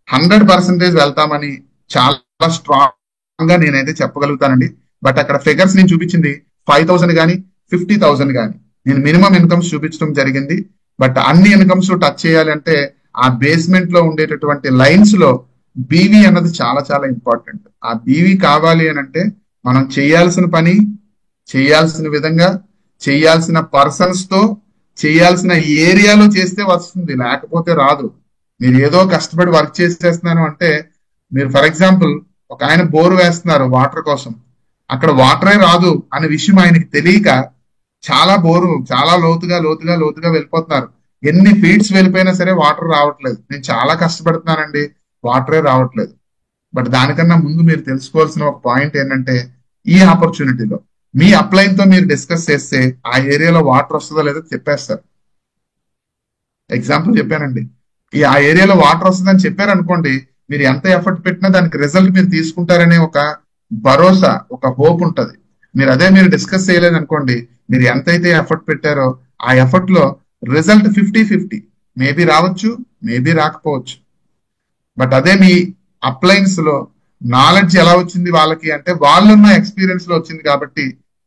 100% వెళ్తామని చాలా స్ట్రాంగ్ గా నేనైతే చెప్పగలుగుతానండి. బట్ అక్కడ ఫిగర్స్ నేను చూపించింది 5,000 కానీ 50,000 కానీ నేను మినిమం ఇన్కమ్స్ చూపించడం జరిగింది. బట్ అన్ని ఇన్కమ్స్ టచ్ చేయాలి అంటే ఆ బేస్మెంట్ లో ఉండేటటువంటి లైన్స్ లో బీవీ అన్నది చాలా చాలా ఇంపార్టెంట్. ఆ బీవీ కావాలి అని అంటే మనం చేయాల్సిన పని, చేయాల్సిన విధంగా, చేయాల్సిన పర్సన్స్ తో, చేయాల్సిన ఏరియాలో చేస్తే వస్తుంది, లేకపోతే రాదు. మీరు ఏదో కష్టపడి వర్క్ చేసేస్తున్నాను అంటే, మీరు ఫర్ ఎగ్జాంపుల్ ఒక ఆయన బోర్ వేస్తున్నారు వాటర్ కోసం, అక్కడ వాటరే రాదు అనే విషయం ఆయనకి తెలియక చాలా లోతుగా వెళ్ళిపోతున్నారు. ఎన్ని ఫీట్స్ వెళ్ళిపోయినా సరే వాటర్ రావట్లేదు. నేను చాలా కష్టపడుతున్నానండి, వాటరే రావట్లేదు. బట్ దానికన్నా ముందు మీరు తెలుసుకోవాల్సిన ఒక పాయింట్ ఏంటంటే, ఈ ఆపర్చునిటీలో మీ అప్లైన్ తో మీరు డిస్కస్ చేస్తే ఆ ఏరియాలో వాటర్ వస్తుందో లేదో చెప్పేస్తారు. ఎగ్జాంపుల్ చెప్పానండి, ఆ ఏరియాలో వాటర్ వస్తుందని చెప్పారు అనుకోండి, మీరు ఎంత ఎఫర్ట్ పెట్టినా దానికి రిజల్ట్ మీరు తీసుకుంటారనే ఒక భరోసా, ఒక హోప్ ఉంటది. మీరు డిస్కస్ చేయలేదు అనుకోండి, మీరు ఎంతైతే ఎఫర్ట్ పెట్టారో ఆ ఎఫర్ట్ లో రిజల్ట్ 50-50 మేబీ రావచ్చు, మేబీ రాకపోవచ్చు. బట్ అదే మీ అప్లైన్స్ లో నాలెడ్జ్ ఎలా వచ్చింది వాళ్ళకి అంటే, వాళ్ళున్న ఎక్స్పీరియన్స్ లో వచ్చింది. కాబట్టి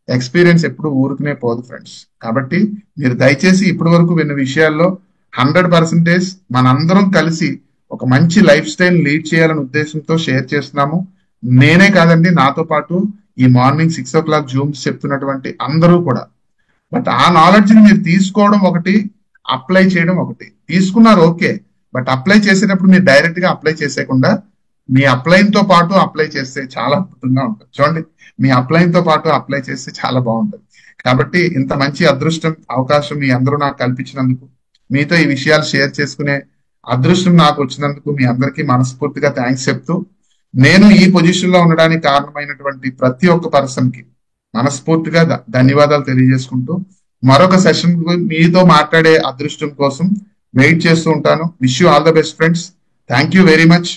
ఎక్స్పీరియన్స్ ఎప్పుడు ఊరుకునే పోదు ఫ్రెండ్స్. కాబట్టి మీరు దయచేసి ఇప్పటి వరకు విన్న విషయాల్లో 100% మనందరం కలిసి ఒక మంచి లైఫ్ స్టైల్ లీడ్ చేయాలనే ఉద్దేశంతో షేర్ చేస్తున్నాము. నేనే కాదండి, నాతో పాటు ఈ మార్నింగ్ 6 o'clock జూమ్స్ చెప్తున్నటువంటి అందరూ కూడా. బట్ ఆ నాలెడ్జ్ ని మీరు తీసుకోవడం ఒకటి, అప్లై చేయడం ఒకటి. తీసుకున్నారు ఓకే, బట్ అప్లై చేసేటప్పుడు మీరు డైరెక్ట్ గా అప్లై చేసేయకుండా మీ అప్లైన్ తో పాటు అప్లై చేస్తే చాలా అద్భుతంగా ఉంటుంది. చూడండి, మీ అప్లైన్ తో పాటు అప్లై చేస్తే చాలా బాగుంటుంది. కాబట్టి ఇంత మంచి అదృష్టం, అవకాశం మీ అందరూ నాకు కల్పించినందుకు, మీతో ఈ విషయాలు షేర్ చేసుకునే అదృష్టం నాకు వచ్చినందుకు మీ అందరికీ మనస్ఫూర్తిగా థ్యాంక్స్ చెప్తూ, నేను ఈ పొజిషన్ లో ఉండడానికి కారణమైనటువంటి ప్రతి ఒక్క పర్సన్ కి మనస్ఫూర్తిగా ధన్యవాదాలు తెలియజేసుకుంటూ, మరొక సెషన్ మీతో మాట్లాడే అదృష్టం కోసం వెయిట్ చేస్తూ ఉంటాను. Wish you all the best friends. Thank you very much.